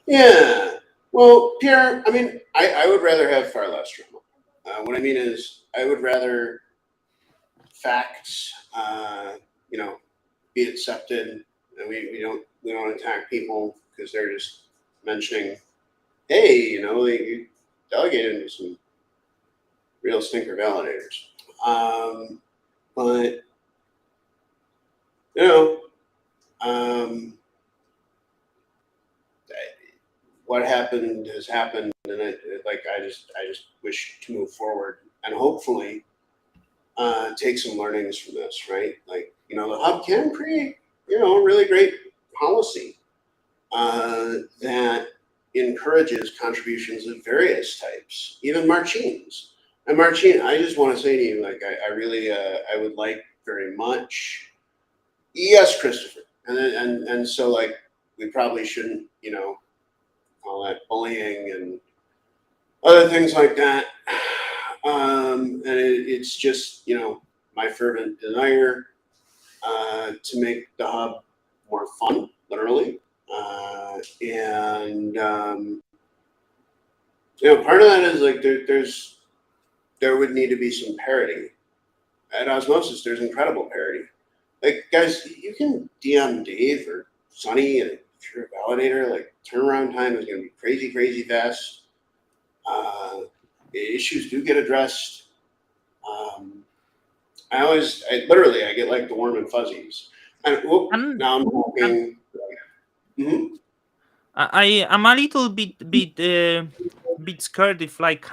yeah. Well, Pierre, I mean, I would rather have far less drama. What I mean is, I would rather facts, be accepted, and we don't attack people because they're just mentioning, hey, you delegated to some real stinker validators. But you know, um, what happened has happened, and I just wish to move forward and hopefully take some learnings from this. Right, like the hub can create a really great policy that encourages contributions of various types, even Martines. And Martine, I just want to say to you, like, I really, I would like very much, yes, Christopher, and so like, we probably shouldn't, call that bullying and other things like that. And it's just, my fervent desire to make the hub more fun, literally. And part of that is like there would need to be some parity. At Osmosis, there's incredible parity. Like guys, you can DM Dave or Sonny, and if you're a validator, like turnaround time is going to be crazy, crazy fast. Uh, Issues do get addressed. Um, I get like the warm and fuzzies. And And now I'm and talking. Mhm. I'm a little bit scared if like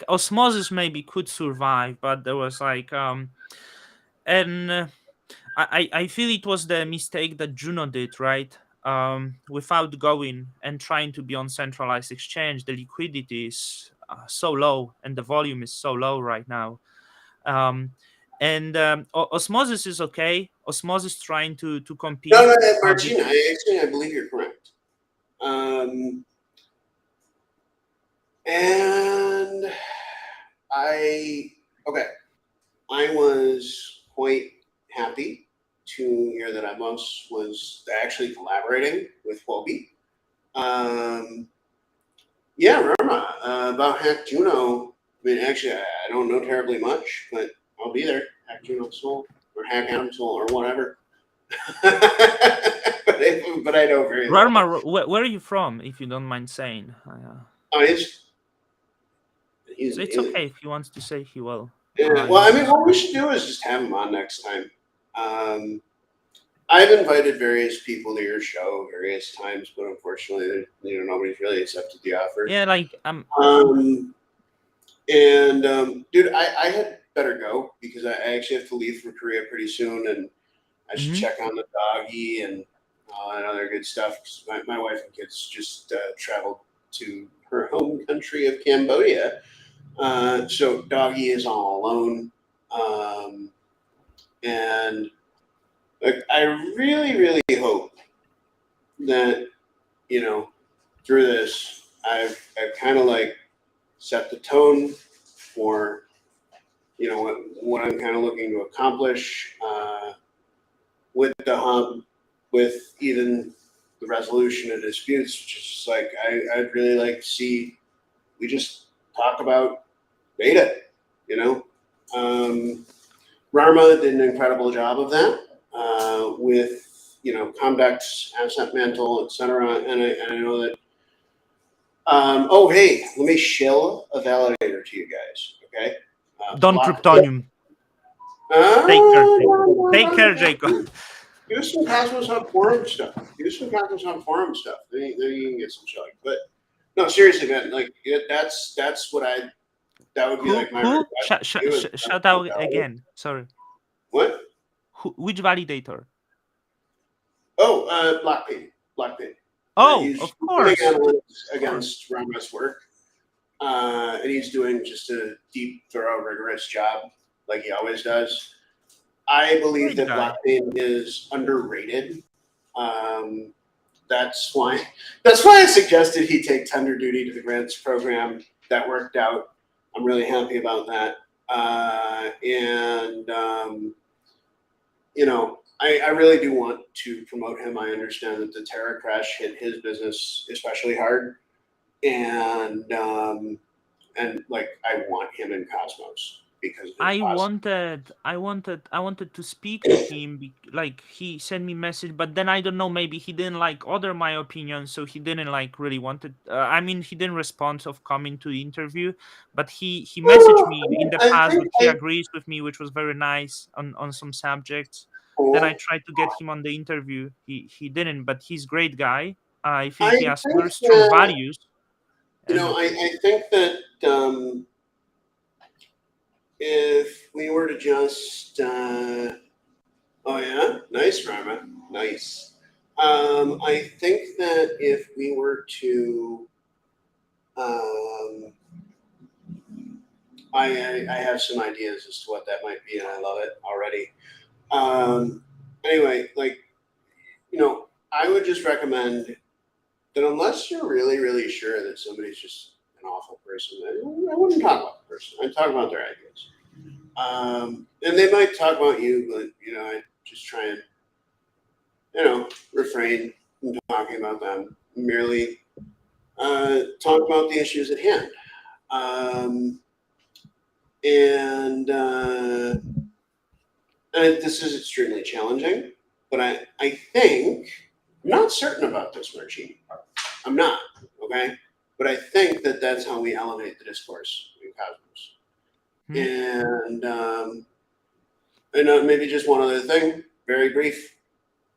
osmosis maybe could survive, but there was like and I feel it was the mistake that Juno did, right? Without going and trying to be on centralized exchange, the liquidity is so low and the volume is so low right now. Um, and Osmosis is okay. Osmosis trying to No, compete. no, Bit. Martina, I believe you're correct. Um, and I, okay, I was quite happy to hear that Amos was actually collaborating with Wobie. Um, yeah, Rama, about Hack Juno. I mean, actually, I don't know terribly much, but I'll be there. Hack Juno Soul or Hack Adam Soul or whatever. But I know very little. Rarma, where are you from, if you don't mind saying? Oh, he's So it's amazing. okay if he wants to say he will. Yeah, You well, I don't mean, have what we to. should do is just have him on next time. Um, I've invited various people to your show various times, but unfortunately, nobody's really accepted the offer. Yeah, like Um, and dude, I had better go because I actually have to leave for Korea pretty soon, and I should mhm. check on the doggy and other good stuff. 'Cause my wife and kids just traveled to her home country of Cambodia, so doggy is all alone, and like I really, really hope that you know through this I've kind of like set the tone for what I'm kind of looking to accomplish with the hub, with even the resolution of disputes, which is just like I'd really like to see we just talk about data, you know. Um, Rarma did an incredible job of that with Comdex, Asset Mantle, etc. And I know that. Oh, hey, let me shill a validator to you guys. Okay, Don block. Kryptonium. Take care, Jacob. Take care, Jacob. Do some Cosmos on forum stuff. Do some Cosmos on forum stuff. Then you can get some showing. But no, seriously, man. Like that's what I that would be Who? like my Who? request to you is Shout out again. Sorry. what? Which validator? Oh, Blackpink. Blackpink. Oh, He's of running course, analytics of course. against Rama's work, and he's doing just a deep, thorough, rigorous job like he always does. I believe Great that guy. Blackpink is underrated. Um, that's why that's why I suggested he take tender duty to the grants program. That worked out. I'm really happy about that. And I really do want to promote him. I understand that the Terra crash hit his business especially hard, and like I want him in Cosmos because of his positive. I wanted to speak to him. Like he sent me message, but then I don't know. Maybe he didn't like other my opinions, so he didn't like really wanted. I mean, he didn't respond of coming to the interview, but he messaged me in the I past think that he I agrees with me, which was very nice on some subjects. Then I cool. tried to get him on the interview. He didn't, but he's great guy. I I think he has think very strong that values, and I think that if we were to just oh yeah, nice, Rama, nice. I think that if we were to um, I have some ideas as to what that might be, and I love it already. Anyway, like I would just recommend that unless you're really, really sure that somebody's just an awful person, I wouldn't talk about the person. I'd talk about their ideas. And they might talk about you, but I just try and refrain from talking about them. Merely talk about the issues at hand. Um, and this is extremely challenging, but I think I'm not certain about this, Marcin. I'm not okay, but I think that that's how we elevate the discourse in Cosmos. hmm? And maybe just one other thing, very brief.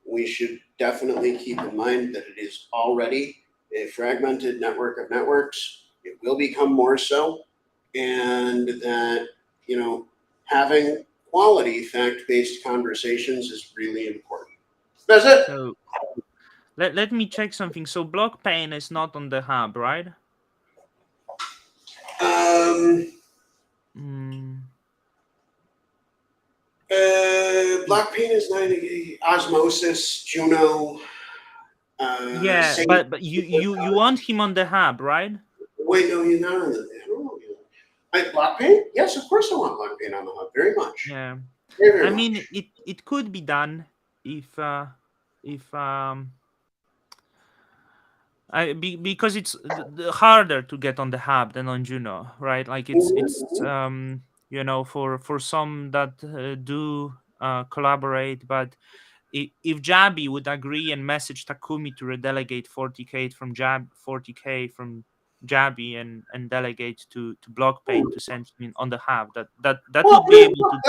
We should definitely keep in mind that it is already a fragmented network of networks. It will become more so, and that having quality fact-based conversations is really important. That's it. So let me check something. So block pain is not on the hub, right? Um, Mm, it, Black Pain is 90, Osmosis, Juno, yeah, Saint. but you want him on the hub, right? Wait, no, he's not on the. I don't know. Black Pain? Yes, of course I want Black Pain on the hub. Very much. Yeah. Very, very I mean, much. it could be done if if because it's harder to get on the hub than on Juno, right? Like Mhm, it's mhm. for some that do collaborate, but if Jabi would agree and message Takumi to redelegate 40k from Jabi and delegate to Blockpain to send him in on the hub, that would be Well, able to.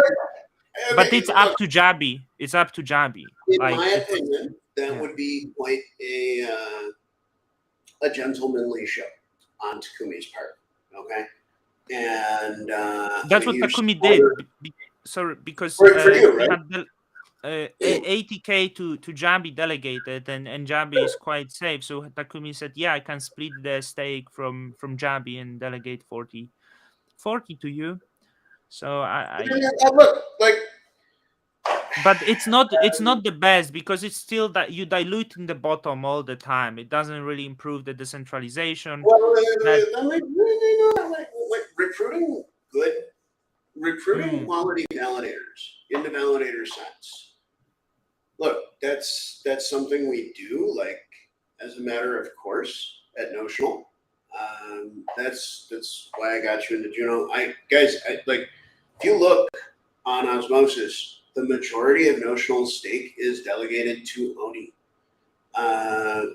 But Okay, it's look, up to Jabi. It's up to Jabi. in Like my it's opinion, that yeah. would be quite a gentlemanly show on Takumi's part. Okay, and I'm That's a what huge Takumi supporter did. Sorry, because for you, he right? had 80K to Jabi delegated, and Jabi is quite safe. So Takumi said, "Yeah, I can split the stake from Jabi and delegate 40 to you." So Look, like but it's not the best because it's still that you dilute in the bottom all the time. It doesn't really improve the decentralization. well, That recruiting good, recruiting mm, quality validators in the validator sense. Look, that's something we do, like as a matter of course at Notional. That's why I got you into Juno. I like if you look on Osmosis, the majority of Notional stake is delegated to Oni.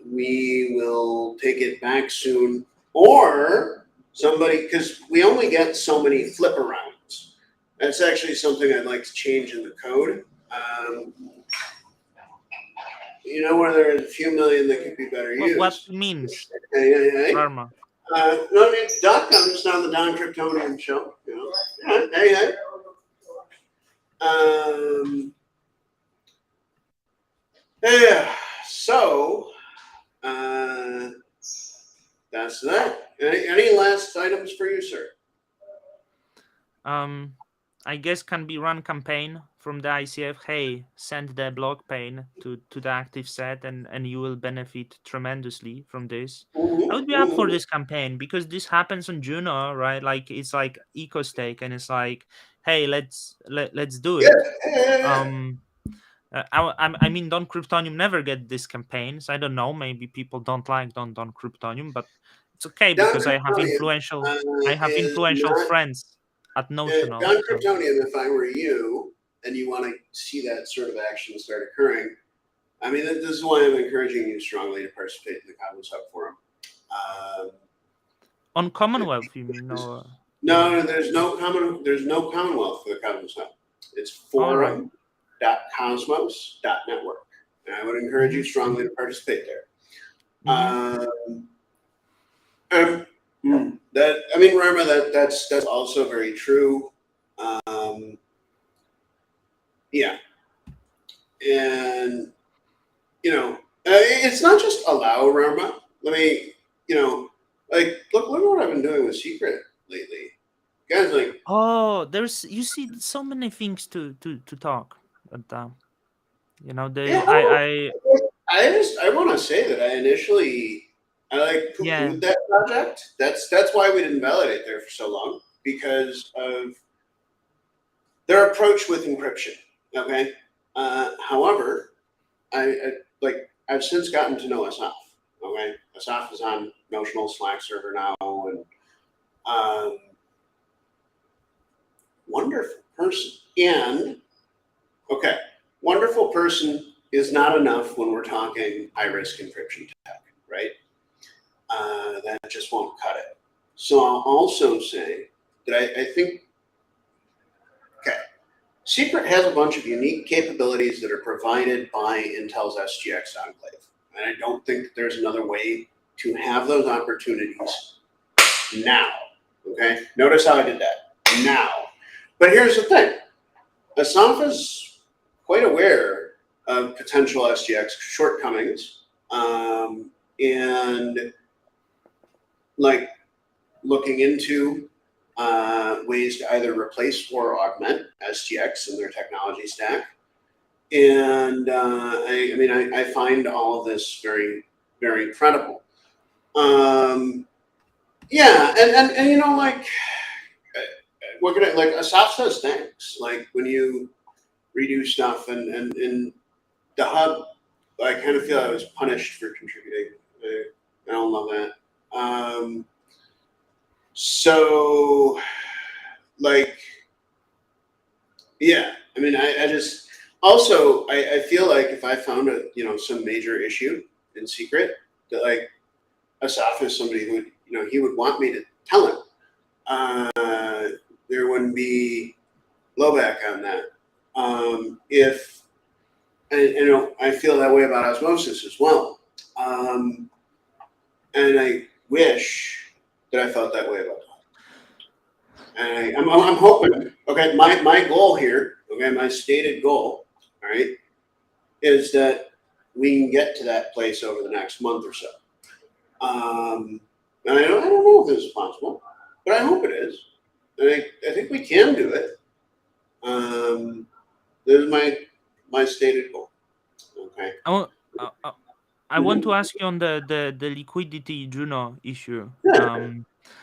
We will take it back soon, or somebody, because we only get so many flip arounds. That's actually something I'd like to change in the code. You know where there's a few million that could be better what used. means, Hey, hey, hey. Rarma? No, I mean, Doc comes on the Don Kryptonian show. You know, yeah, hey, hey. Yeah. So, uh, that's that. Any last items for you, sir? Um, I guess can be run campaign from the ICF. Hey, send the block pane to the active set, and you will benefit tremendously from this. I would be up for Mm-hmm. this campaign because this happens on Juno, right? Like it's like eco stake, and it's like, hey, let's do Yeah, it. yeah, yeah, yeah. Um, I mean, Don Kryptonium never get these campaigns. I don't know. Maybe people don't like Don Kryptonium, but it's okay Don because Kryptonian I have is influential not friends at Don Notional. So Kryptonian. If I were you, and you want to see that sort of action start occurring, I mean, this is why I'm encouraging you strongly to participate in the Cosmos Hub Forum. Um, on Commonwealth, you mean? Or yeah. no, there's no Commonwealth for the Cosmos Hub. It's All right. forum.cosmos.network. And I would encourage you Mm-hmm. strongly to participate there. Mm-hmm. Um, that I mean, remember that's also very true. Um, yeah, and it's not just allow Rama. Let me, like look at what I've been doing with Secret lately, guys. Like, Oh, there's you see so many things to talk, but yeah, the I I want to say that I like poo yeah. pooed that project. That's why we didn't validate there for so long because of their approach with encryption. Okay, however, I like I've since gotten to know Asaf. Okay, Asaf is on Notional Slack server now, and um, wonderful person. And okay, wonderful person is not enough when we're talking high risk encryption tech, right? That just won't cut it. So I'll also say that I think okay, Secret has a bunch of unique capabilities that are provided by Intel's SGX Enclave. And I don't think that there's another way to have those opportunities now. Okay? Notice how I did that. Now. But here's the thing Asaf is quite aware of potential SGX shortcomings and like looking into ways to either replace or augment SGX in their technology stack. And I find all of this very, very incredible. Yeah, and like, we're gonna like Asaf says thanks. Like when you redo stuff and the hub, I kind of feel I was punished for contributing. I don't love that. So like yeah, I mean, I just also I feel like if I found some major issue in secret that like Asaf is somebody who would he would want me to tell him. There wouldn't be blowback on that. If and you know, I feel that way about osmosis as well, and I wish that I felt that way about. And I'm hoping. Okay, my goal here. Okay, my stated goal. All right, is that we can get to that place over the next month or so. And I don't know if this is possible, but I hope it is. And I think we can do it. There's my stated goal. Okay. I want, I want to Mhm. ask you on the liquidity Juno issue. Yeah.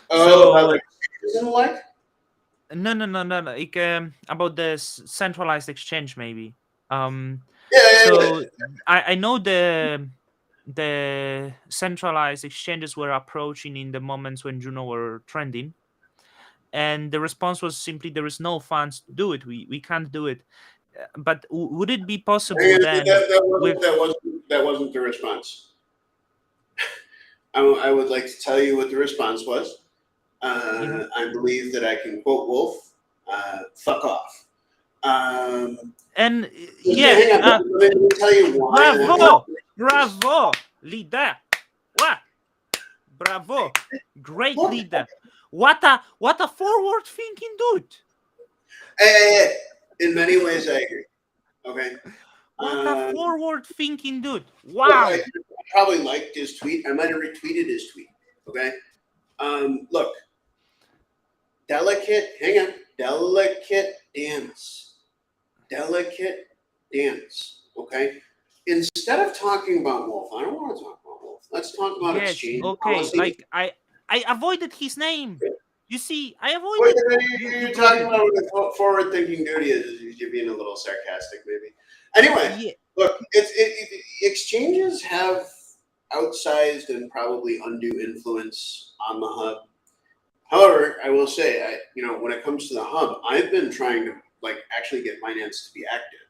Oh, about So like isn't like? no, like about the centralized exchange maybe. Um, Yeah, yeah, yeah. so I know the centralized exchanges were approaching in the moments when Juno were trending, and the response was simply there is no funds to do it. We can't do it. But would it be possible And then with that wasn't the response. I would like to tell you what the response was. yeah. I believe that I can quote Wolf. Fuck off. Um, And just yeah, hang on. Let me tell you why. And how. bravo, bravo, leader. What? Bravo, great Look, leader. What a forward thinking dude. in many ways, I agree. Okay. What a Um, forward thinking dude. look, Wow. I probably liked his tweet. I might have retweeted his tweet. Okay. Look, delicate. Hang on. Delicate dance. Delicate dance. Okay. Instead of talking about Wolf, I don't want to talk about Wolf. Let's talk about Yes. exchange Okay. policy. Like I avoided his name. You see, I What avoided. You you're brought talking it. about with a forward-thinking duty is you're being a little sarcastic, maybe. Anyway, Yeah. look, exchanges have outsized and probably undue influence on the hub. However, I will say, when it comes to the hub, I've been trying to like actually get Binance to be active.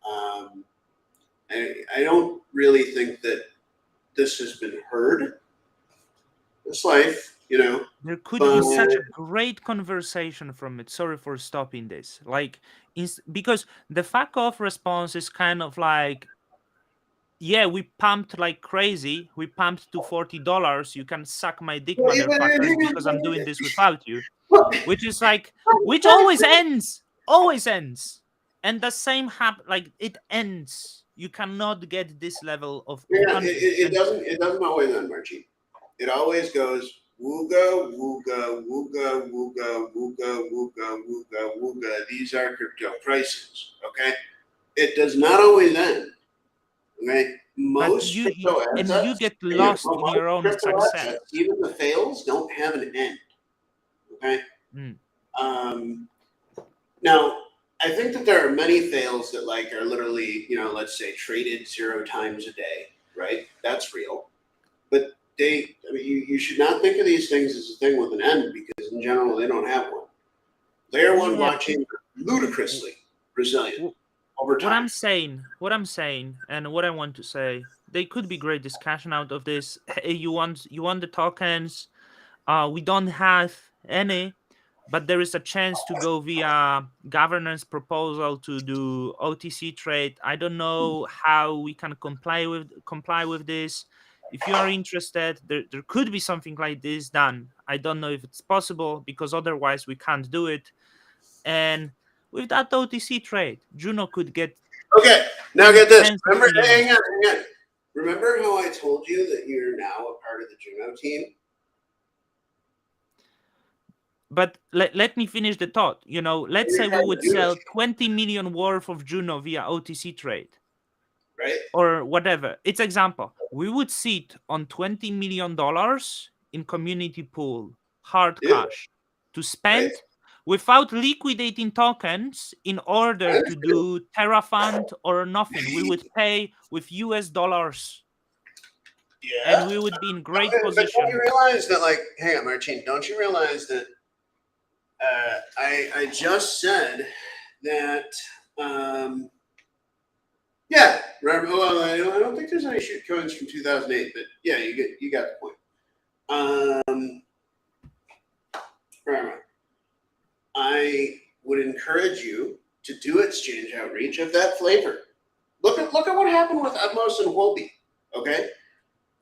Um, I don't really think that this has been heard this life, There could be but such a great conversation from it. Sorry for stopping this. Like, because the fuck off response is kind of like, yeah, we pumped like crazy. We pumped to $40. You can suck my dick, well, motherfuckers, because I'm doing this without you. look, Which is like, which always ends. And the same like it ends. You cannot get this level of yeah, confidence. And it doesn't always end, Margie. It always goes wooga wooga wooga wooga wooga wooga wooga wooga. These are crypto prices. Okay, it does not always end. Okay, but most crypto and you assets, get lost in most your own crypto success. assets, even the fails, don't have an end. Okay. Mm. Um, Now, I think that there are many fails that like are literally, let's say traded 0 times a day, right? That's real. But you should not think of these things as a thing with an end because in general they don't have one. Layer one Yeah. blockchains are ludicrously resilient w- over what time. I'm saying, and what I want to say, they could be great discussion out of this. Hey, you want the tokens? We don't have any, but there is a chance to go via governance proposal to do OTC trade. I don't know how we can comply with this. If you are interested, there could be something like this done. I don't know if it's possible because otherwise we can't do it. And with that OTC trade, Juno could get Okay, now get this. tens of Remember, millions. hang on. Remember how I told you that you're now a part of the Juno team, But let me finish the thought. Let's you're say a we part of would the Juno sell team, 20 million worth of Juno via OTC trade right? or whatever. It's example. We would sit on $20 million in community pool, hard Yeah, cash, to right. spend without liquidating tokens in I order to understand. do Terrafund or nothing. We would pay with US dollars Yeah, and we would be in but great don't you position. realize that, like, hang on, Marcin, don't you realize that I just said that, um, yeah, right, well, I don't think there's any shoot coins from 2008, but yeah, you got the point. Where am I? I would encourage you to do exchange outreach of that flavor. Look at what happened with Atmos and Wolby. Okay,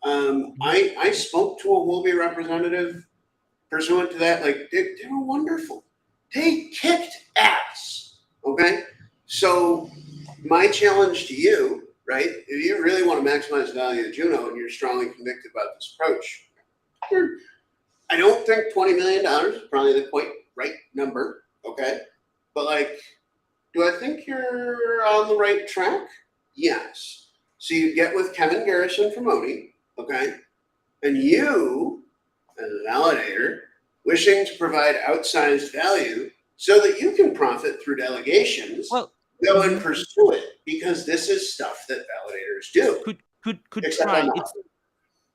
Mhm. I spoke to a Wolby representative pursuant to that. Like they were wonderful. They kicked ass. Okay, so my challenge to you, right? If you really want to maximize the value of Juno and you're strongly convicted about this approach, I don't think $20 million is probably the quite right number. Okay, but like, do I think you're on the right track? Yes. So you get with Kevin Garrison from Oni, okay, and you, as a validator, wishing to provide outsized value so that you can profit through delegations, Well, go and mhm. pursue it because this is stuff that validators do. Could Except I'm try. not.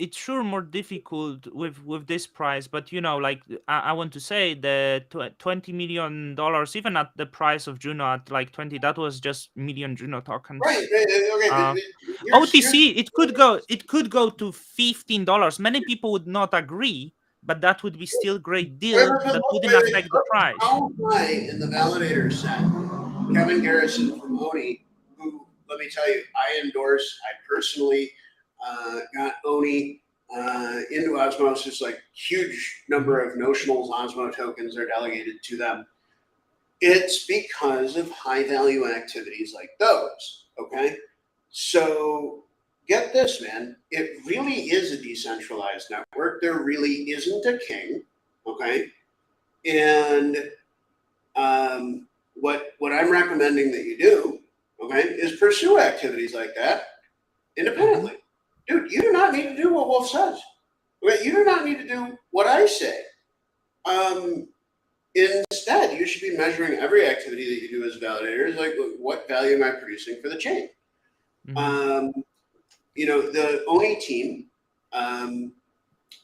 It's sure more difficult with this price, but like I want to say the $20 million, even at the price of Juno at like 20, that was just million Juno Right. tokens. Okay. uh Here's OTC, it could go to $15. Many people would not agree, but that would be still great wait, deal wait, that look, wouldn't wait, wait. affect the Look price. how high in the validator set Kevin Garrison from Oni, who, let me tell you, I endorse. I personally got Oni into Osmosis, like huge number Mhm. of notionals Osmo tokens are delegated to them. It's because of high value activities like those. Okay. So get this, man. It really is a decentralized network. There really isn't a king. Okay. And what I'm recommending that you do, okay, is pursue activities like that Mhm. independently. Dude, you do not need to do what Wolf says. Okay? You do not need to do what I say. Um, Instead, you should be measuring every activity that you do as a validator is like, what value am I producing for the chain? Mhm. Um, the ONI team, um,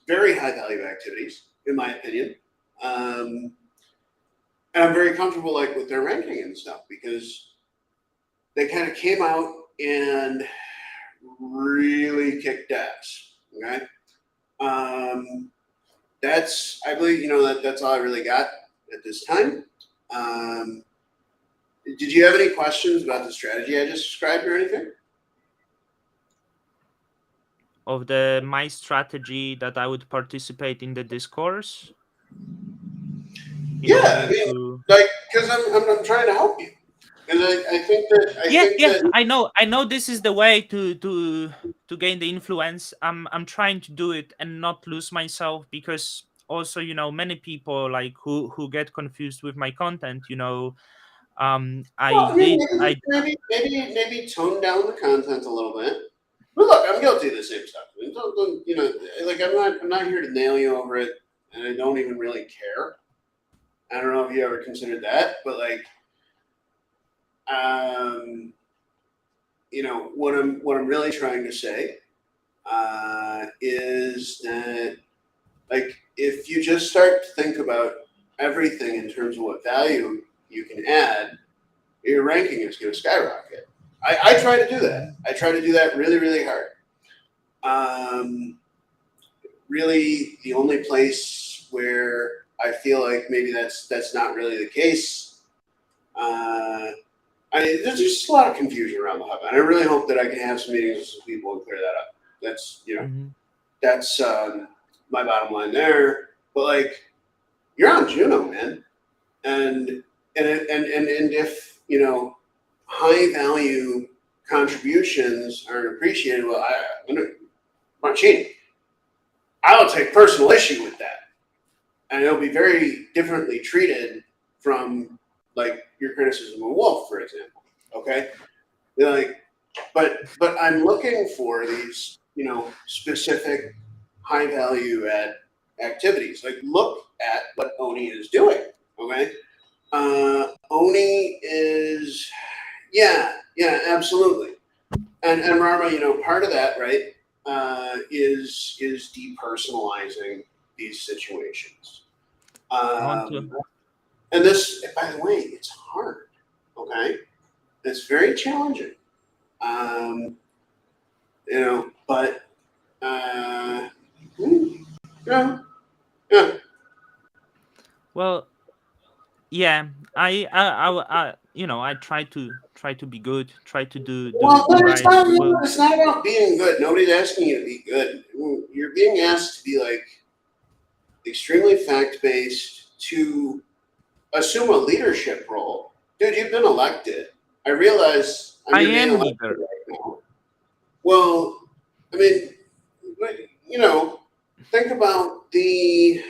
very high value activities, in my opinion. Um, and I'm very comfortable like with their ranking and stuff because they kind of came out and really kicked ass. Okay, um, that's I believe that's all I really got at this time. Um, did you have any questions about the strategy I just described or anything? Of the my strategy that I would participate in the discourse in Yeah, order I mean, to. like, because I'm trying to help you, and I Yeah, think yeah, that I know this is the way to gain the influence. I'm trying to do it and not lose myself, because also many people like who get confused with my content. well, I I mean, did I maybe tone down the content a little bit. But look, I'm guilty of the same stuff. I mean, like I'm not here to nail you over it, and I don't even really care. I don't know if you ever considered that, but like, um, what I'm really trying to say is that like if you just start to think about everything in terms of what value you can add, your ranking is going to skyrocket. I try to do that. Mhm. I try to do that really, really hard. Um, Really, the only place where I feel like maybe that's not really the case. Uh, there's just a lot of confusion around the hub, and I really hope that I can have some meetings with some people and clear that up. That's Mhm. that's my bottom line there. But like, you're on Juno, man, and if high value contributions aren't appreciated, well, I'm not cheating. I'll take personal issue with that, and it'll be very differently treated from like your criticism of Wolf, for example. Okay, like, but I'm looking for these specific high value add activities. Like, look at what Oni is doing. Okay, Oni is yeah, absolutely. And Rarma, part of that, right, is depersonalizing these situations. I want to. Um, and this, by the way, it's hard. Okay, it's very challenging. Um, but yeah, yeah. Well, yeah, I try to be good, try to do Well, do but it's right. not. Well, It's not about being good. Nobody's asking you to be good. You're being asked to be like extremely fact based to assume a leadership role. Dude, you've been elected. I realize I you're being am elected leader. right now. Well, I mean, you know, think about the.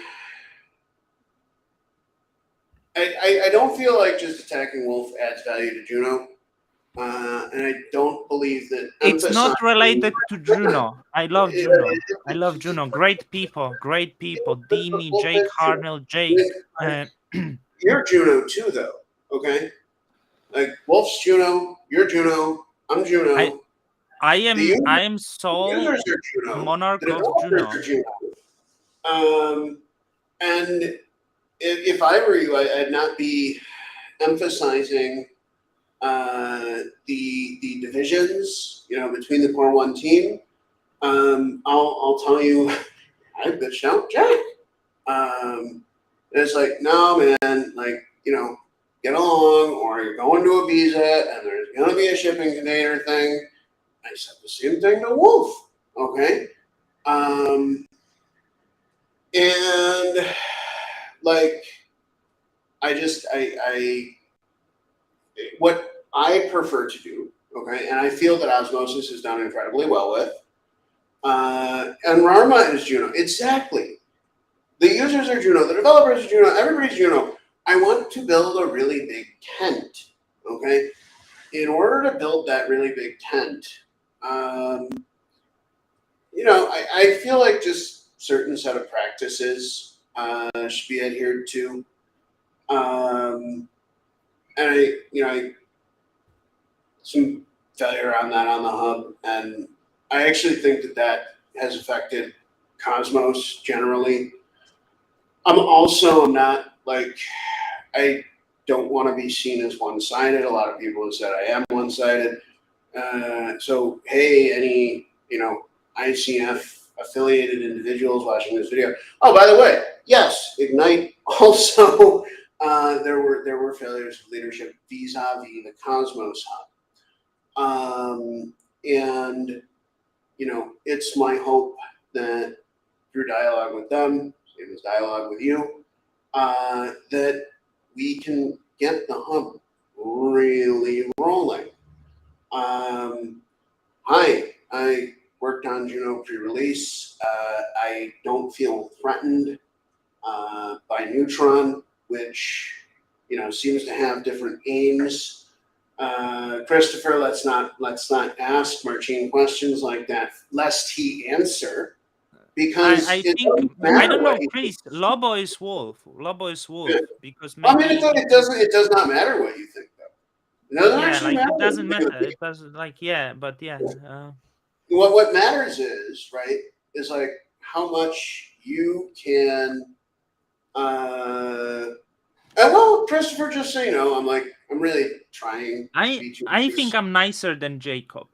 I don't feel like just attacking Wolf adds value to Juno, and I don't believe that It's not emphasizing. related to Juno. I love Juno. I love Juno. Great people. Great people. But Dini, Wolf Jake is Juno. Harnell, I mean, Jake. Uh, you're Juno too, though. Okay, like Wolf's Juno, you're Juno, I'm I Juno. I The, am u- I am the sole users are Juno. The monarch of developers are Juno. Juno. And if I were you, I'd not be emphasizing the divisions, between the core one team. I'll tell you, I bitched out Jack. Um, it's like, no, man, like, get along, or you're going to a visa, and there's gonna be a shipping container thing. I said the same thing to Wolf. Okay, um, and like, I what I prefer to do. Okay, and I feel that Osmosis has done incredibly well with. And Rarma is Juno. Exactly. The users are Juno. The developers are Juno. Everybody's Juno. I want to build a really big tent. Okay. In order to build that really big tent, um, I feel like just certain set of practices should be adhered to. And I some failure on that on the hub, and I actually think that has affected Cosmos generally. I'm also not like I don't want to be seen as one-sided. A lot of people have said I am one-sided. So hey, any ICF affiliated individuals watching this video. Oh, by the way, yes, Ignite also there were failures of leadership vis-a-vis the Cosmos Hub. And it's my hope that through dialogue with them, same as dialogue with you, that we can get the hub really rolling. Um, Hi, I worked on Juno pre-release. I don't feel threatened by Neutron, which seems to have different aims. Christopher, let's not ask Martine questions like that, lest he answer, I because it think doesn't I matter don't what know, he Chris. Lobo is wolf. Lobo is thinks. wolf because I mean, maybe it doesn't. It does not matter what you think, though. It doesn't yeah, actually like matter it what doesn't you think. matter. It doesn't like yeah, but yeah. What matters is right is like how much you can. Uh, and well, Christopher, just so you know, I'm really trying to I be too I think nice. I'm nicer than Jacob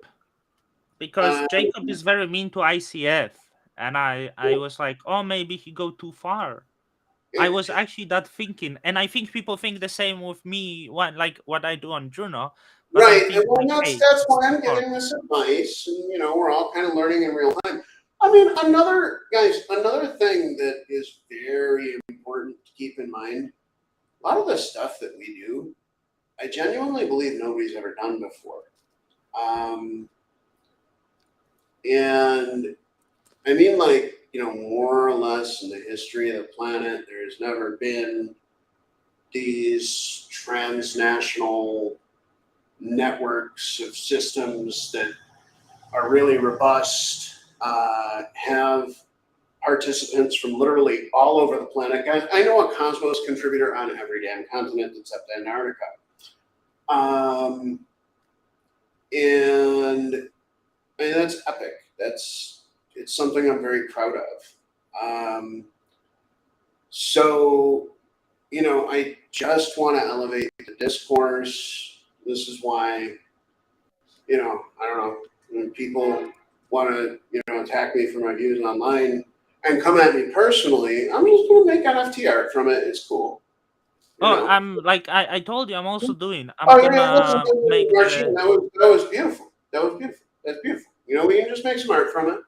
because Uh, Jacob is very mean to ICF, and I was like, oh, maybe he go too far. I was actually that thinking, and I think people think the same with me. What I do on Juno, but I'm right, and thinking well, like, that's hey, that's it's why too I'm far. giving this advice, and we're all kind of learning in real time. I mean, another thing that is very important to keep in mind. A lot of the stuff that we do, I genuinely believe nobody's ever done before. Um, and I mean, like, more or less in the history of the planet, there's never been these transnational networks of systems that are really robust, have participants from literally all over the planet. Guys, I know a Cosmos contributor on every damn continent except Antarctica. Um, and I mean, that's epic. It's something I'm very proud of. So, I just want to elevate the discourse. This is why, I don't know, when people want to, attack me for my views online and come at me personally, I'm just going to make NFT art from it. It's cool. You Oh, know. I'm like I told you, I'm also doing. I'm Oh, yeah, listen, gonna make Marcin, the that was beautiful. That was beautiful. That's beautiful. You know, we can just make some art from it.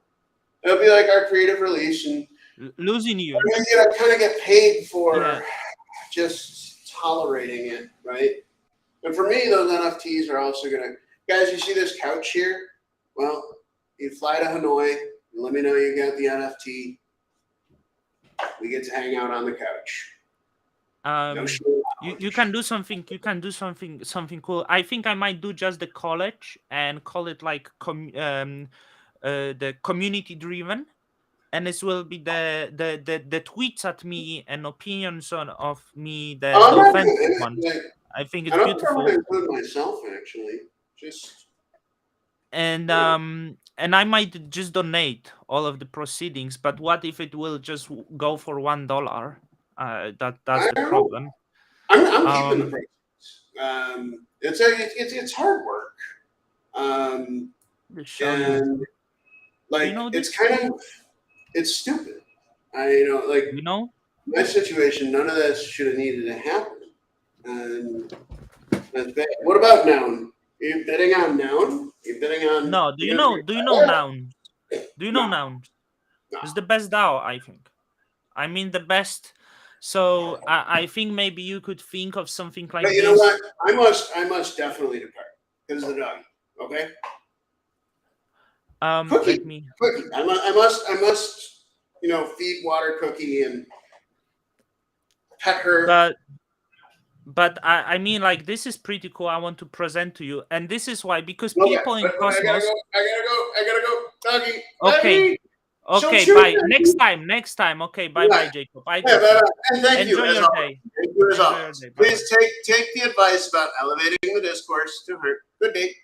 It'll be like our creative release, and losing you. kind of get paid Yeah. for just tolerating it, right? And for me, those NFTs are also gonna, guys. You see this couch here? Well, you fly to Hanoi. You let me know you got the NFT. We get to hang out on the couch. No Um, show you can do something. You can do something cool. I think I might do just the college and call it like the community driven, and this will be the tweets at me and opinions on of me, Oh, I'm the not offensive doing ones. like, I think I it's don't think I'm gonna beautiful. include myself actually. Just yeah. And I might just donate all of the proceedings, but what if it will just go for $1? That's I the don't know. problem. I'm keeping the Um, prices. It's hard work. Um, just show you. and Do you like know it's this? kind of it's stupid. Like You know? my situation, none of this should have needed to happen. And that's bad. What about Noun? Are you bidding on Noun? Are you bidding on No. Do you you gonna know? be Do you know yeah? Noun? Do you know No, Noun? no. It's the best DAO, I think. I mean the best. So I think maybe you could think of something But like you know what? this. I must definitely depart because of the dog. Okay, Cookie, Let me. Cookie. I must. Feed water Cookie and pet her. But I mean, like, this is pretty cool. I want to present to you, and this is why, because Okay, people in but I gotta Cosmos. go. Doggy, Okay. doggy. Show Okay, shoot, bye. Next doggy. time. Next time. Okay, bye Yeah, bye, Jacob. Bye, yeah, bye Jacob. bye. And thank you Enjoy as your always. day. Thank you as Enjoy your always. day. Bye Please bye. take the advice about elevating the discourse to heart. Good day.